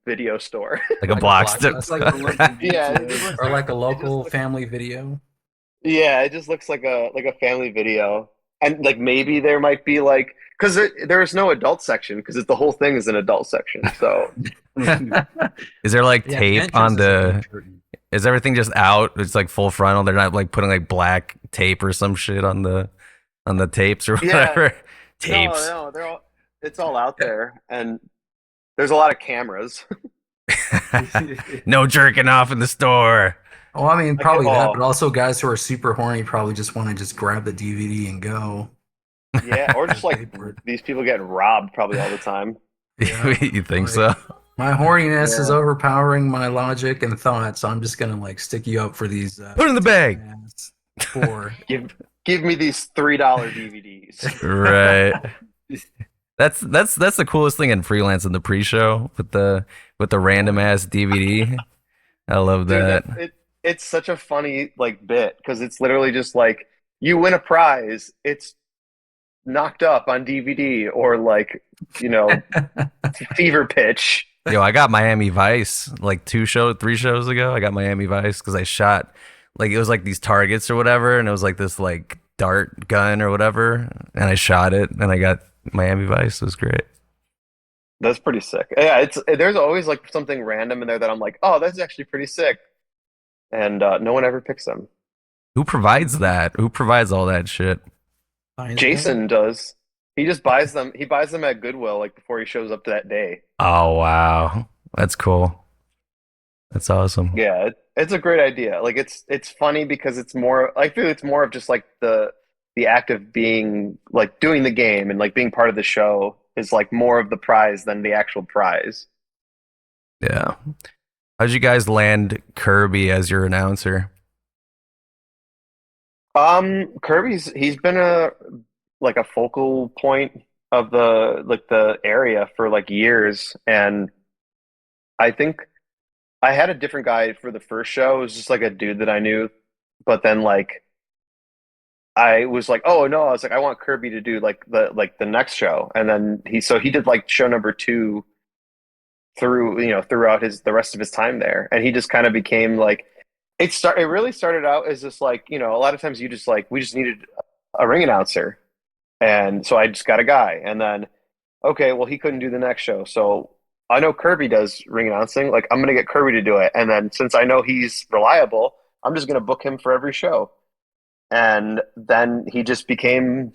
video store. Like a Like a box. Blockbuster? Like the look of Yeah, it YouTube. just looks Or like a it just local looks family video? yeah, it just looks like a family video. And like maybe there might be like because there's no adult section because the whole thing is an adult section. So Is there like Yeah, the tape entrance on is a the? bead curtain. Is everything just out? It's like full frontal. They're not like putting like black tape or some shit on the tapes or yeah, whatever. Tapes. no, it's all out there, and there's a lot of cameras. No jerking off in the store. Well, I mean, I get probably that, all but also guys who are super horny probably just want to just grab the DVD and go. yeah, or just like these people getting robbed probably all the time. Yeah. You think Like, so? my horniness is Yeah. overpowering my logic and thoughts, so I'm just gonna like stick you up for these. Put it in the bag. Four. Give me these $3 DVDs. Right. That's the coolest thing in freelance in the pre-show with the random ass DVD. I love Dude, that. it's such a funny like bit because it's literally just like you win a prize, it's knocked up on DVD or like fever pitch. Yo, I got Miami Vice like 3 shows ago. I got Miami Vice because I shot like it was like these targets or whatever, and it was like this like dart gun or whatever, and I shot it, and I got Miami Vice. It was great. That's pretty sick. Yeah, there's always like something random in there that I'm like, oh, that's actually pretty sick, and no one ever picks them. Who provides that? Who provides all that shit? Buys them? Jason does. He just buys them. He buys them at Goodwill like before he shows up to that day. Oh wow, that's cool. That's awesome. Yeah, it's a great idea. Like it's funny because it's more. I feel it's more of just like the act of being like doing the game and like being part of the show is like more of the prize than the actual prize. Yeah. How'd you guys land Kirby as your announcer? Kirby's he's been a like a focal point of the area for like years, and I think I had a different guy for the first show. It was just like a dude that I knew, but then like I was like, oh no, I was like, I want Kirby to do like the next show, and then he did like show number two throughout his the rest of his time there, and he just kind of became like it really started out as just like a lot of times you just like we just needed a ring announcer, and so I just got a guy, and then okay, well he couldn't do the next show, so I know Kirby does ring announcing, like I'm gonna get Kirby to do it, and then since I know he's reliable, I'm just gonna book him for every show. And then he just became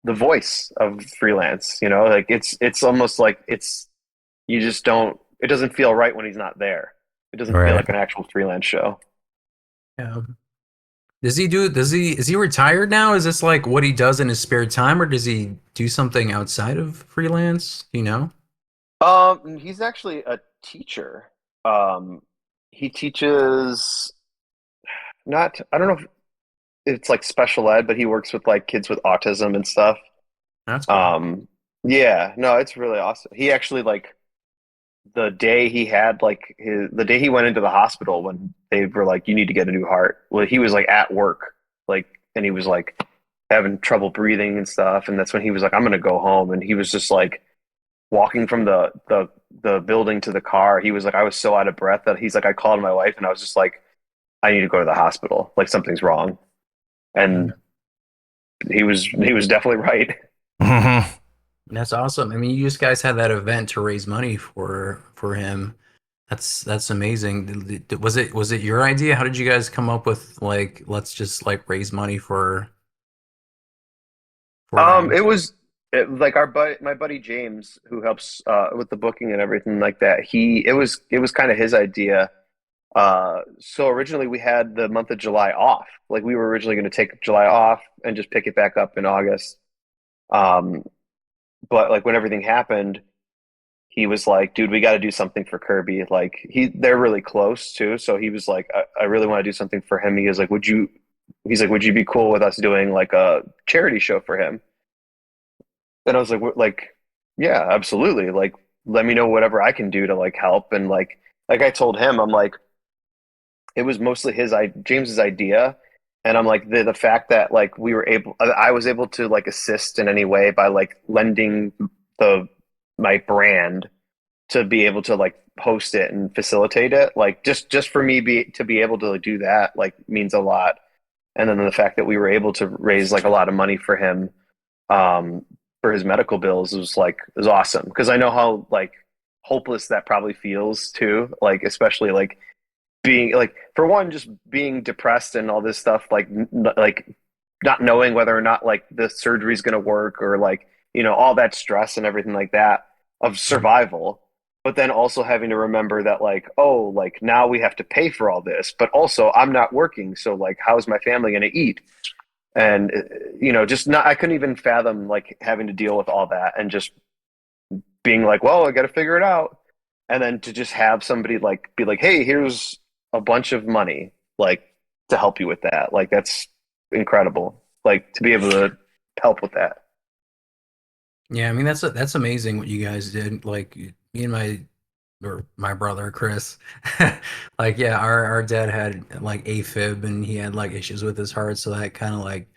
the voice of freelance, like it's almost like it's you just don't it doesn't feel right when he's not there. It doesn't feel Right. like an actual freelance show. Yeah. Is he retired now? Is this like what he does in his spare time, or does he do something outside of freelance? Do you know? He's actually a teacher. He teaches not I don't know if it's like special ed, but he works with like kids with autism and stuff. That's cool. Yeah, no, it's really awesome. He actually like the day he had like the day he went into the hospital when they were like, you need to get a new heart. Well, he was like at work, like, and he was like having trouble breathing and stuff. And that's when he was like, I'm gonna go home. And he was just like walking from the building to the car. He was like, I was so out of breath that he's like, I called my wife and I was just like, I need to go to the hospital. Like something's wrong. And he was definitely right. That's awesome. I mean, you just guys had that event to raise money for him. That's amazing. Was it your idea? How did you guys come up with like let's just like raise money for It him? was like my buddy James, who helps with the booking and everything like that. It was kind of his idea. So originally we had the month of July off. Like we were originally going to take July off and just pick it back up in August. Um, but like when everything happened, he was like, "Dude, we got to do something for Kirby." Like they're really close too. So he was like, "I really want to do something for him." He was like, "Would you?" He's like, "Would you be cool with us doing like a charity show for him?" And I was like, like, yeah, absolutely. Like, let me know whatever I can do to like help. And like I told him, I'm like, it was mostly James's idea. And I'm like, the fact that like I was able to like assist in any way by like lending the my brand to be able to like post it and facilitate it. Like just for me to be able to do that like means a lot. And then the fact that we were able to raise like a lot of money for him um, for his medical bills was awesome because I know how like hopeless that probably feels too. Like especially like being like for one, just being depressed and all this stuff. Like not knowing whether or not like the surgery is going to work or like all that stress and everything like that of survival. But then also having to remember that like oh like now we have to pay for all this, but also I'm not working, so like how's my family going to eat? And just not I couldn't even fathom like having to deal with all that and just being like well I got to figure it out, and then to just have somebody like be like hey here's a bunch of money like to help you with that, like that's incredible, like to be able to help with that. Yeah, I mean that's amazing what you guys did. Like me and my brother Chris, like yeah, our dad had like AFib and he had like issues with his heart, so that kind of like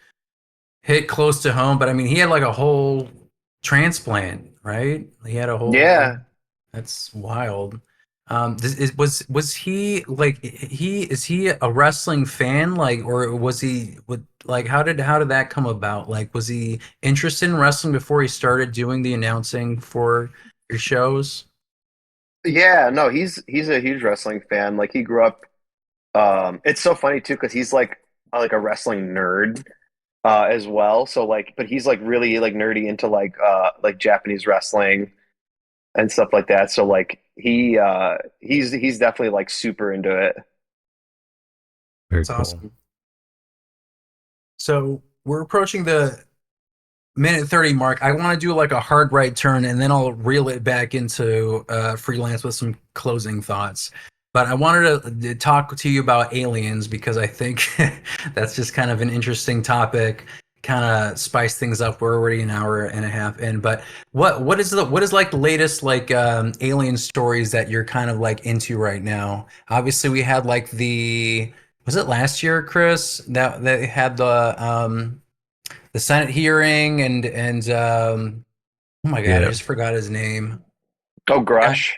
hit close to home. But I mean, he had like a whole transplant, right? He had a whole. Yeah, That's wild. Was he like he is he a wrestling fan like or was he would like how did that come about? Like was he interested in wrestling before he started doing the announcing for your shows? yeah, no, he's a huge wrestling fan. Like he grew up it's so funny too because he's like a wrestling nerd. as well. So like, but he's like really like nerdy into like Japanese wrestling and stuff like that. So like he's definitely like super into it. Very It's cool. awesome. So we're approaching the minute 30 mark. I want to do like a hard right turn and then I'll reel it back into freelance with some closing thoughts. But I wanted to talk to you about aliens because I think that's just kind of an interesting topic, kind of spice things up. We're already an hour and a half in, but what is like the latest like alien stories that you're kind of like into right now? Obviously, we had like the was it last year, Chris, that they had the Senate hearing and oh my God, I Yeah. just forgot his name. Oh, Yeah, Grush.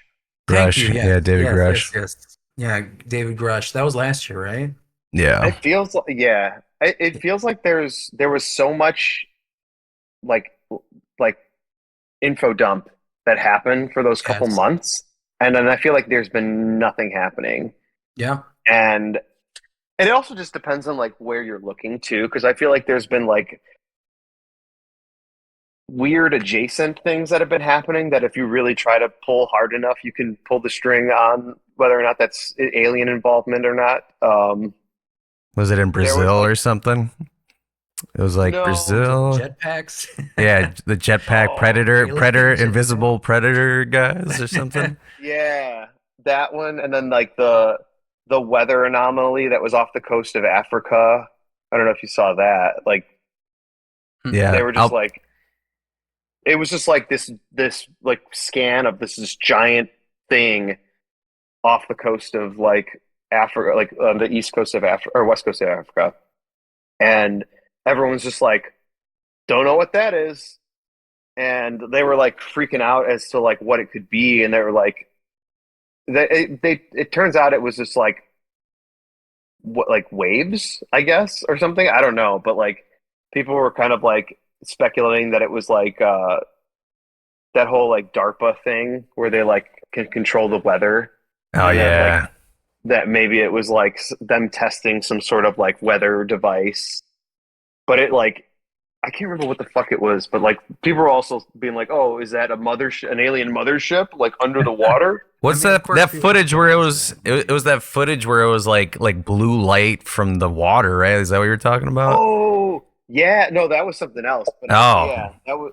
thank you. Grush. Yes, Yeah, David yes, yes, Grush. yes. Yeah, David Grush. That was last year, right? Yeah. It feels like, yeah, it feels like there was so much like like info dump that happened for those couple Yes. months, and then I feel like there's been nothing happening, Yeah. and it also just depends on like where you're looking to, because I feel like there's been like weird adjacent things that have been happening that if you really try to pull hard enough, you can pull the string on whether or not that's alien involvement or not. Was it in There was Brazil like or something? It was like no, Brazil. Jetpacks. Yeah, the jetpack oh predator, Alien jetpack. invisible predator guys or something. yeah, that one, and then like the weather anomaly that was off the coast of Africa. I don't know if you saw that. Like Yeah, they were just I'll like it was just like this like scan of this giant thing off the coast of like Africa, like on the east coast of Africa or west coast of Africa, and everyone's just like, don't know what that is, and they were like freaking out as to like what it could be, and they were like, it turns out it was just like what like waves, I guess, or something. I don't know, but like people were kind of like speculating that it was like that whole like DARPA thing where they like can control the weather, Oh and that like yeah. that maybe it was like them testing some sort of like weather device, but it like I can't remember what the fuck it was, but like people were also being like, "Oh, is that a an alien mothership like under the water?" I What's mean, of that course, people are footage where speculating. it was that footage where it was like blue light from the water, right? Is that what you're talking about? Oh, yeah, no, that was something else. But Oh, yeah, that was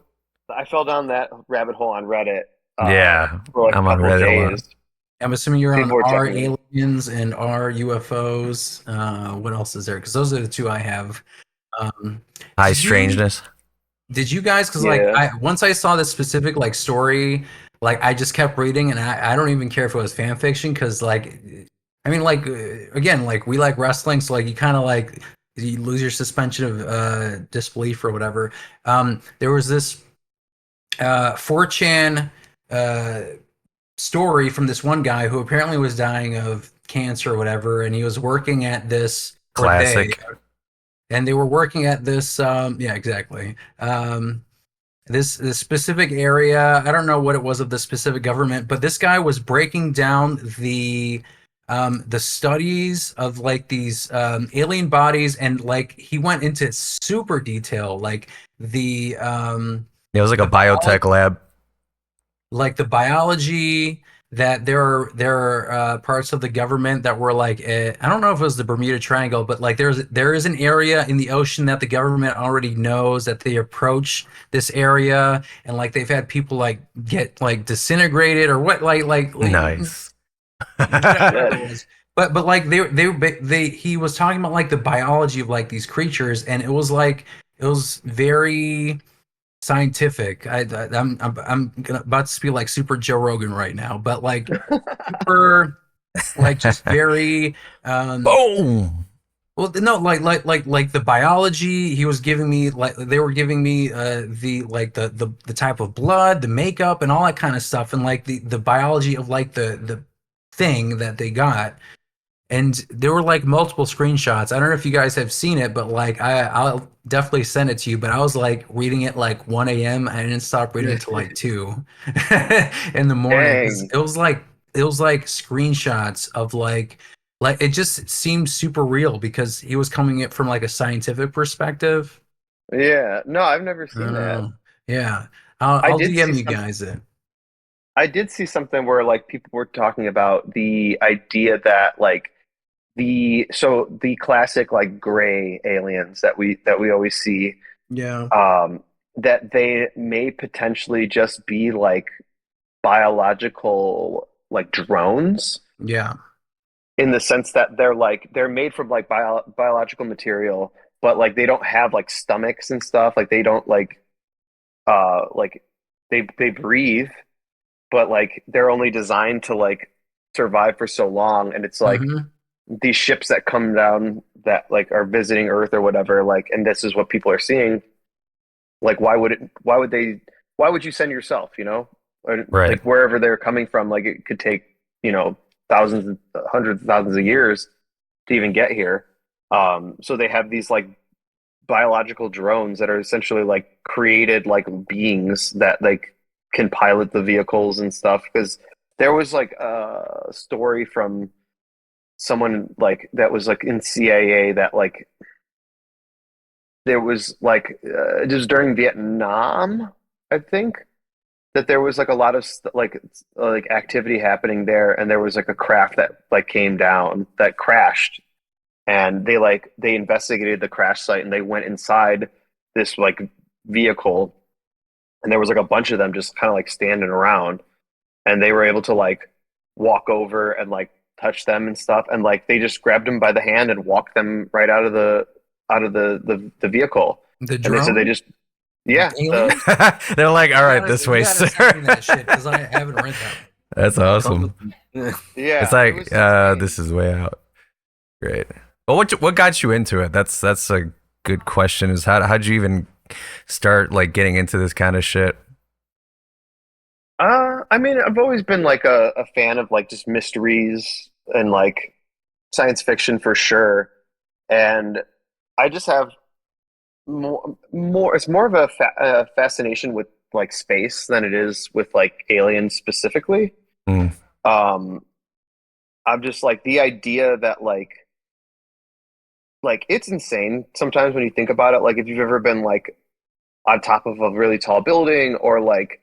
I fell down that rabbit hole on Reddit yeah. for like a I'm on couple of Reddit a days. lot. I'm assuming you're on People were R checking it. aliens and R UFOs. What else is there? Because those are the two I have. Um, High did you strangeness. did you guys? Because like Yeah. I once I saw this specific like story, like I just kept reading, and I don't even care if it was fan fiction because like I mean like again like we like wrestling, so like you kind of like you lose your suspension of disbelief or whatever. There was this 4chan uh, story from this one guy who apparently was dying of cancer or whatever, and he was working at this, or they, Classic. and they were working at this, yeah, exactly. This specific area, I don't know what it was of the specific government, but this guy was breaking down the studies of like these alien bodies, and like he went into super detail, It was like a the biology biotech lab. the biology that there are parts of the government that were like I don't know if it was the Bermuda Triangle, but like there is an area in the ocean that the government already knows that they approach this area, and like they've had people like get like disintegrated or what Nice. whatever it Shit. was. But like they he was talking about like the biology of like these creatures, and it was like it was very scientific. I'm about to speak like super Joe Rogan right now, but like super like just very Boom. well no like the biology he was giving me, like they were giving me the like the type of blood, the makeup and all that kind of stuff, and like the biology of like the thing that they got. And there were like multiple screenshots. I don't know if you guys have seen it, but like I'll definitely send it to you. But I was like reading it like 1 a.m. I didn't stop reading it till like 2 in the morning. 'Cause Dang. it was like screenshots of like it just seemed super real because he was coming it from like a scientific perspective. Yeah. No, I've never I don't seen that. know. Yeah, I'll, I I'll did see DM you some. guys it. I did see something where like people were talking about the idea that like the classic like gray aliens that we always see, Yeah, um, that they may potentially just be like biological like drones, yeah. in the sense that they're made from like biological material, but like they don't have like stomachs and stuff. Like they don't like they breathe, but like they're only designed to like survive for so long. And it's like Hmm. these ships that come down that like are visiting Earth or whatever, like, and this is what people are seeing. Like, why would you send yourself, or Right. like wherever they're coming from? Like, it could take, thousands, hundreds of thousands of years to even get here. So they have these like biological drones that are essentially like created like beings that like can pilot the vehicles and stuff. Because there was like a story from someone like that was like in CIA that like there was like just during Vietnam, I think, that there was like a lot of like activity happening there, and there was like a craft that like came down that crashed, and they investigated the crash site, and they went inside this like vehicle, and there was like a bunch of them just kind of like standing around, and they were able to like walk over and like touch them and stuff, and like they just grabbed them by the hand and walked them right out of the vehicle. The And they said they drone, just, the yeah, aliens. They're like, all You right, gotta, this you way, gotta send me sir. that shit because I haven't read that one. That's It comes awesome. with It's yeah, it like, was insane. this is way out. Great. Well, what got you into it? That's a good question. Is how'd you even start like getting into this kind of shit? I mean, I've always been like a fan of like just mysteries and like science fiction for sure. And I just have it's more of a fascination with like space than it is with like aliens specifically. Mm. Um, I'm just like the idea that like it's insane sometimes when you think about it. Like if you've ever been like on top of a really tall building or like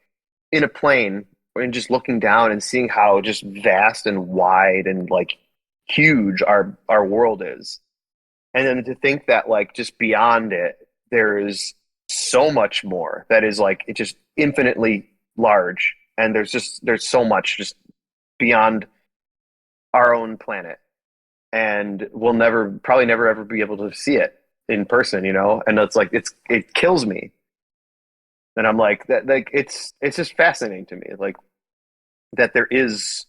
in a plane and just looking down and seeing how just vast and wide and like huge our world is. And then to think that like just beyond it there is so much more that is like it's just infinitely large, and there's so much just beyond our own planet, and we'll never probably never ever be able to see it in person, and it's like it kills me. And I'm like that like it's just fascinating to me, like that there is,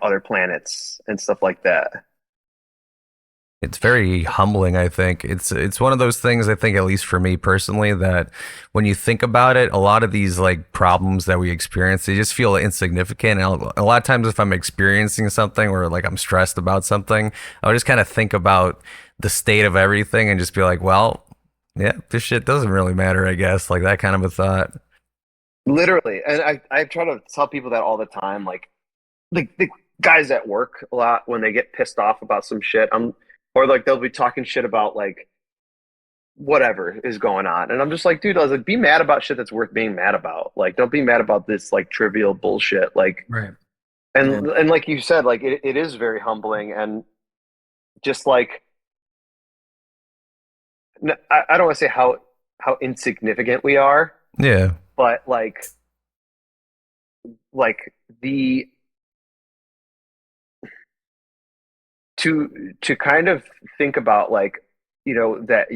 other planets and stuff like that. It's very humbling, I think. It's one of those things, I think, at least for me personally, that when you think about it, a lot of these like problems that we experience, they just feel insignificant. And a lot of times if I'm experiencing something or like I'm stressed about something, I'll just kind of think about the state of everything and just be like, well, yeah, this shit doesn't really matter, I guess. Like that kind of a thought. Literally. And I try to tell people that all the time, like the guys at work a lot when they get pissed off about some shit. Or like they'll be talking shit about like whatever is going on. And I'm just like, dude, I was like, be mad about shit that's worth being mad about. Like, don't be mad about this like trivial bullshit. Like, Right. yeah. and like you said, like it is very humbling, and just like I don't want to say how insignificant we are, Yeah. but like the to kind of think about like that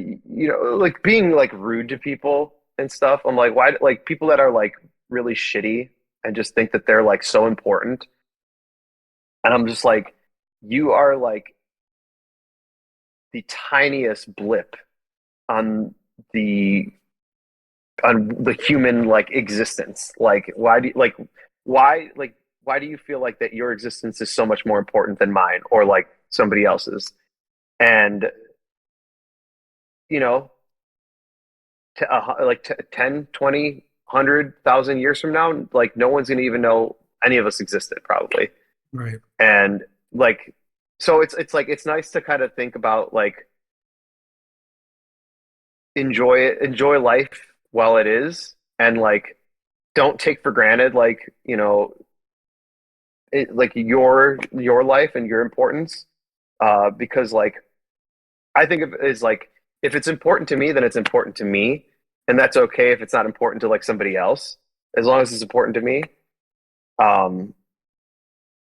like being like rude to people and stuff. I'm like, why, like people that are like really shitty and just think that they're like so important, and I'm just like, you are like the tiniest blip on the the human like existence. Like why do you feel like that your existence is so much more important than mine or like somebody else's? And you know like 10, 20, 100,000 years from now, like no one's gonna even know any of us existed probably. Right. And like, so it's like it's nice to kind of think about like enjoy life while it is, and like don't take for granted like like your life and your importance, because like I think of it as like if it's important to me, then it's important to me, and that's okay if it's not important to like somebody else, as long as it's important to me. Um,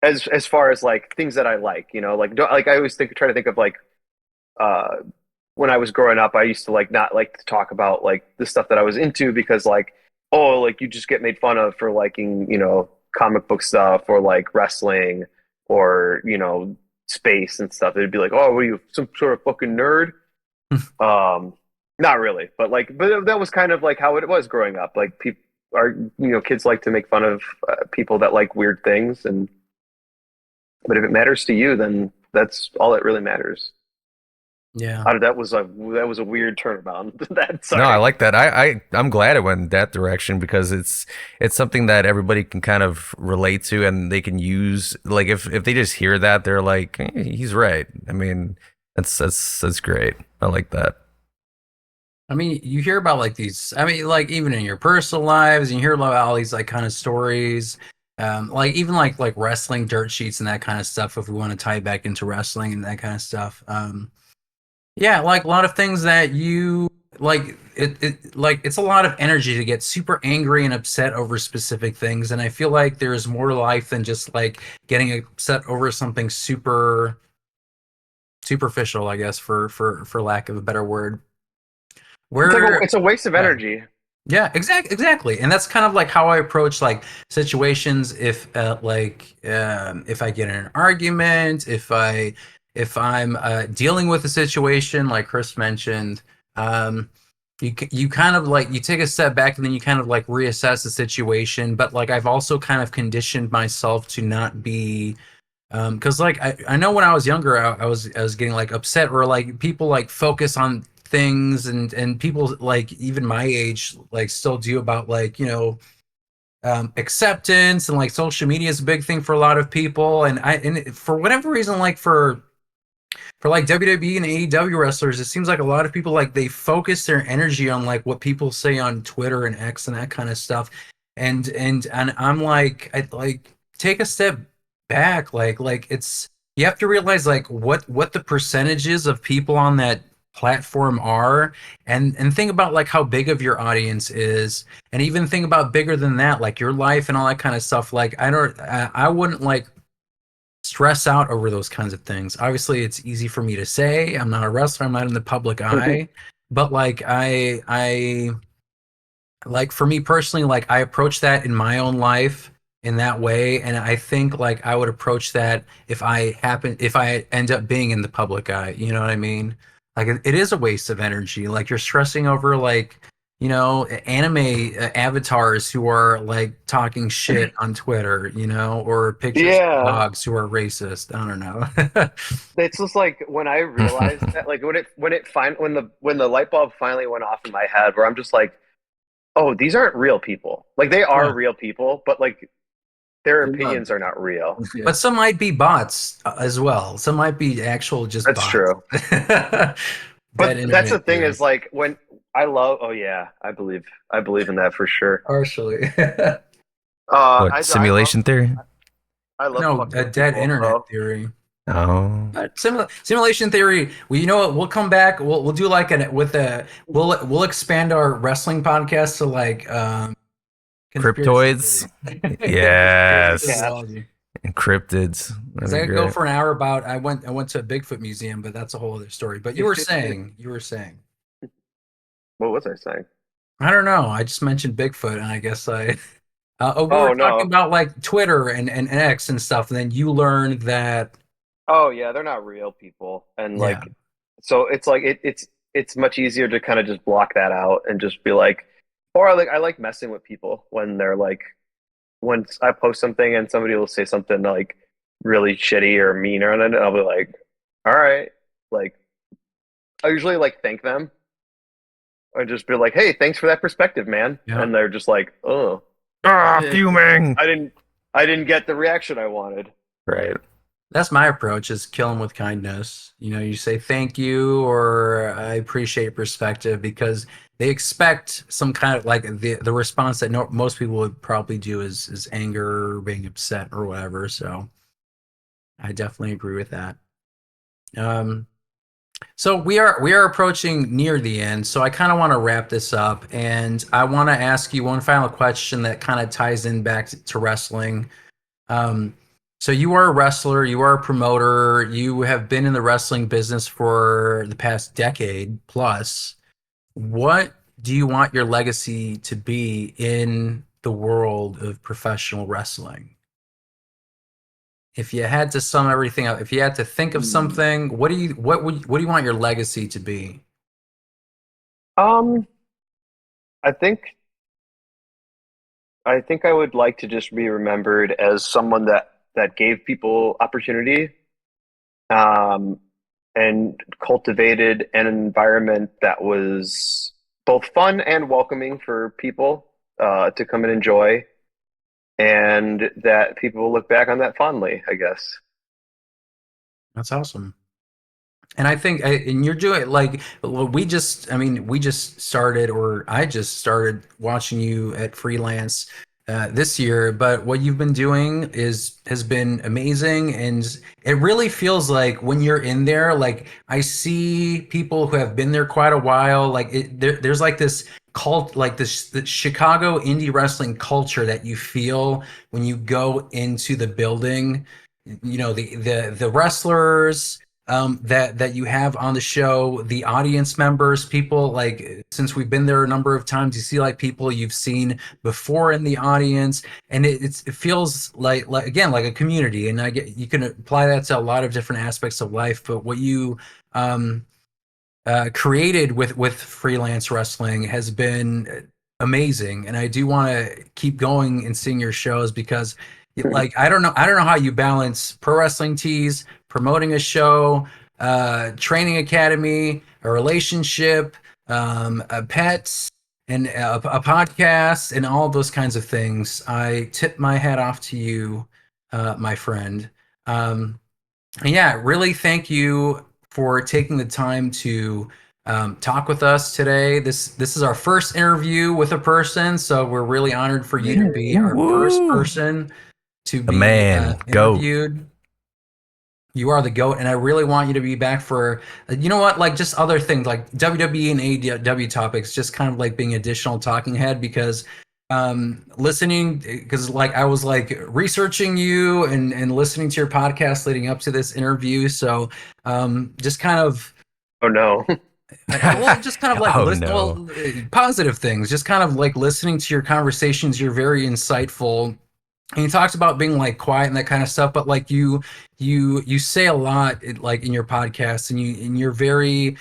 as far as like things that I like, like I always try to think of like uh when I was growing up, I used to like not like to talk about like the stuff that I was into because like, oh, like you just get made fun of for liking, comic book stuff or like wrestling or, space and stuff. They'd be like, oh, what are you, some sort of fucking nerd? Not really, but like, but that was kind of like how it was growing up. Like people are, kids like to make fun of people that like weird things, and but if it matters to you, then that's all that really matters. Yeah. That was a weird turnabout. No, I like that. I'm glad it went that direction because it's something that everybody can kind of relate to and they can use. Like if they just hear that, they're like, he's right. I mean, that's great. I like that. I mean, you hear about like these, I mean, like even in your personal lives, and you hear about all these like kind of stories, like even like wrestling dirt sheets and that kind of stuff, if we want to tie it back into wrestling and that kind of stuff. Yeah, like a lot of things that you like like it's a lot of energy to get super angry and upset over specific things. And I feel like there's more to life than just like getting upset over something superficial, I guess, for lack of a better word. it's a waste of energy. Yeah, exactly. And that's kind of like how I approach like situations. If if I get in an argument, if I'm dealing with a situation like Chris mentioned, you kind of like you take a step back and then you kind of like reassess the situation. But like I've also kind of conditioned myself to not be because like I know when I was younger I was getting like upset or like people like focus on things and people like even my age like still do about like acceptance and like social media is a big thing for a lot of people and for whatever reason like for like WWE and AEW wrestlers, it seems like a lot of people like they focus their energy on like what people say on Twitter and X and that kind of stuff. And I'm like I like take a step back like it's you have to realize like what the percentages of people on that platform are and think about like how big of your audience is and even think about bigger than that like your life and all that kind of stuff like I wouldn't like stress out over those kinds of things. Obviously, it's easy for me to say. I'm not a wrestler. I'm not in the public eye. But like I like for me personally, like I approach that in my own life in that way, and I think like I would approach that if I end up being in the public eye. You know what I mean? Like it is a waste of energy. Like you're stressing over like anime avatars who are like talking shit on Twitter, or pictures of Yeah, dogs who are racist. I don't know. it's just like when I realized that, like when the light bulb finally went off in my head, where I'm just like, oh, these aren't real people. Like they are Yeah. real people, but like their They're not. opinions are not real. Yeah. But some might be bots as well. Some might be actual just That's bots. true. Dead But that's the internet thing theory. is like when oh yeah, I believe in that for sure. Partially. What simulation theory? I love No, fucking a with dead people, internet though. Oh, theory. Simulation theory. Well, you know what? We'll come back. We'll do like we'll expand our wrestling podcast to like conspiracy cryptoids. theory. Yes, Yeah. Theology. and cryptids. Because That'd I be could go great. for an hour about I went to a Bigfoot museum, but that's a whole other story. But you were saying What was I saying? I don't know. I just mentioned Bigfoot, and I guess we were Oh talking no. about like Twitter and X and stuff, and then you learned that Oh yeah, they're not real people, and yeah, like, so it's like it's much easier to kind of just block that out and just be like, or I like messing with people when they're like, when I post something and somebody will say something like really shitty or mean or and I'll be like, all right, like I usually like thank them or just be like, hey, thanks for that perspective, man, yeah. and they're just like, oh, Fuming. I didn't get the reaction I wanted. Right. That's my approach: is kill them with kindness. You say thank you, or appreciate your perspective, because they expect some kind of like the response that most people would probably do is anger or being upset or whatever. So I definitely agree with that. So we are approaching near the end, so I kind of want to wrap this up, and I want to ask you one final question that kind of ties in back to wrestling. So you are a wrestler, you are a promoter, you have been in the wrestling business for the past decade plus. What do you want your legacy to be in the world of professional wrestling? If you had to sum everything up, if you had to think of something, what do you want your legacy to be? I think I would like to just be remembered as someone that gave people opportunity, um, and cultivated an environment that was both fun and welcoming for people to come and enjoy, and that people will look back on that fondly, I guess. That's awesome. And I think, and you're doing like, we just started, or I just started watching you at Freelance this year. But what you've been doing has been amazing, and it really feels like when you're in there, like I see people who have been there quite a while. Like there's like this cult, like the Chicago indie wrestling culture that you feel when you go into the building. You know, the wrestlers that you have on the show, the audience members, people like, since we've been there a number of times, you see like people you've seen before in the audience, and it feels like again like a community. And you can apply that to a lot of different aspects of life. But what you created with Freelance Wrestling has been amazing, and I do want to keep going and seeing your shows, because like I don't know how you balance pro wrestling tees, promoting a show, training academy, a relationship, pets, and a podcast, and all those kinds of things. I tip my hat off to you, my friend. And yeah, really thank you for taking the time to talk with us today. This is our first interview with a person, so we're really honored for you to be our first person to be interviewed. You are the GOAT, and I really want you to be back for, you know what, like just other things like WWE and AEW topics, just kind of like being additional talking head, because listening, because like I was like researching you and listening to your podcast leading up to this interview. So just kind of, Oh no. well, just kind of like no. positive things, just kind of like listening to your conversations. You're very insightful. And he talks about being like quiet and that kind of stuff, but like you say a lot like in your podcast, and you're very,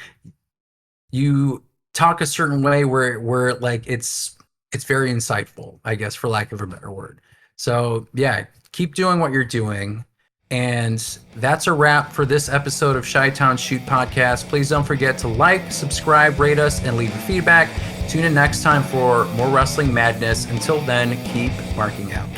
you talk a certain way where like it's very insightful, I guess, for lack of a better word. So yeah, keep doing what you're doing. And that's a wrap for this episode of Chi-Town Shoot Podcast. Please don't forget to like, subscribe, rate us, and leave a feedback. Tune in next time for more wrestling madness. Until then, keep marking out.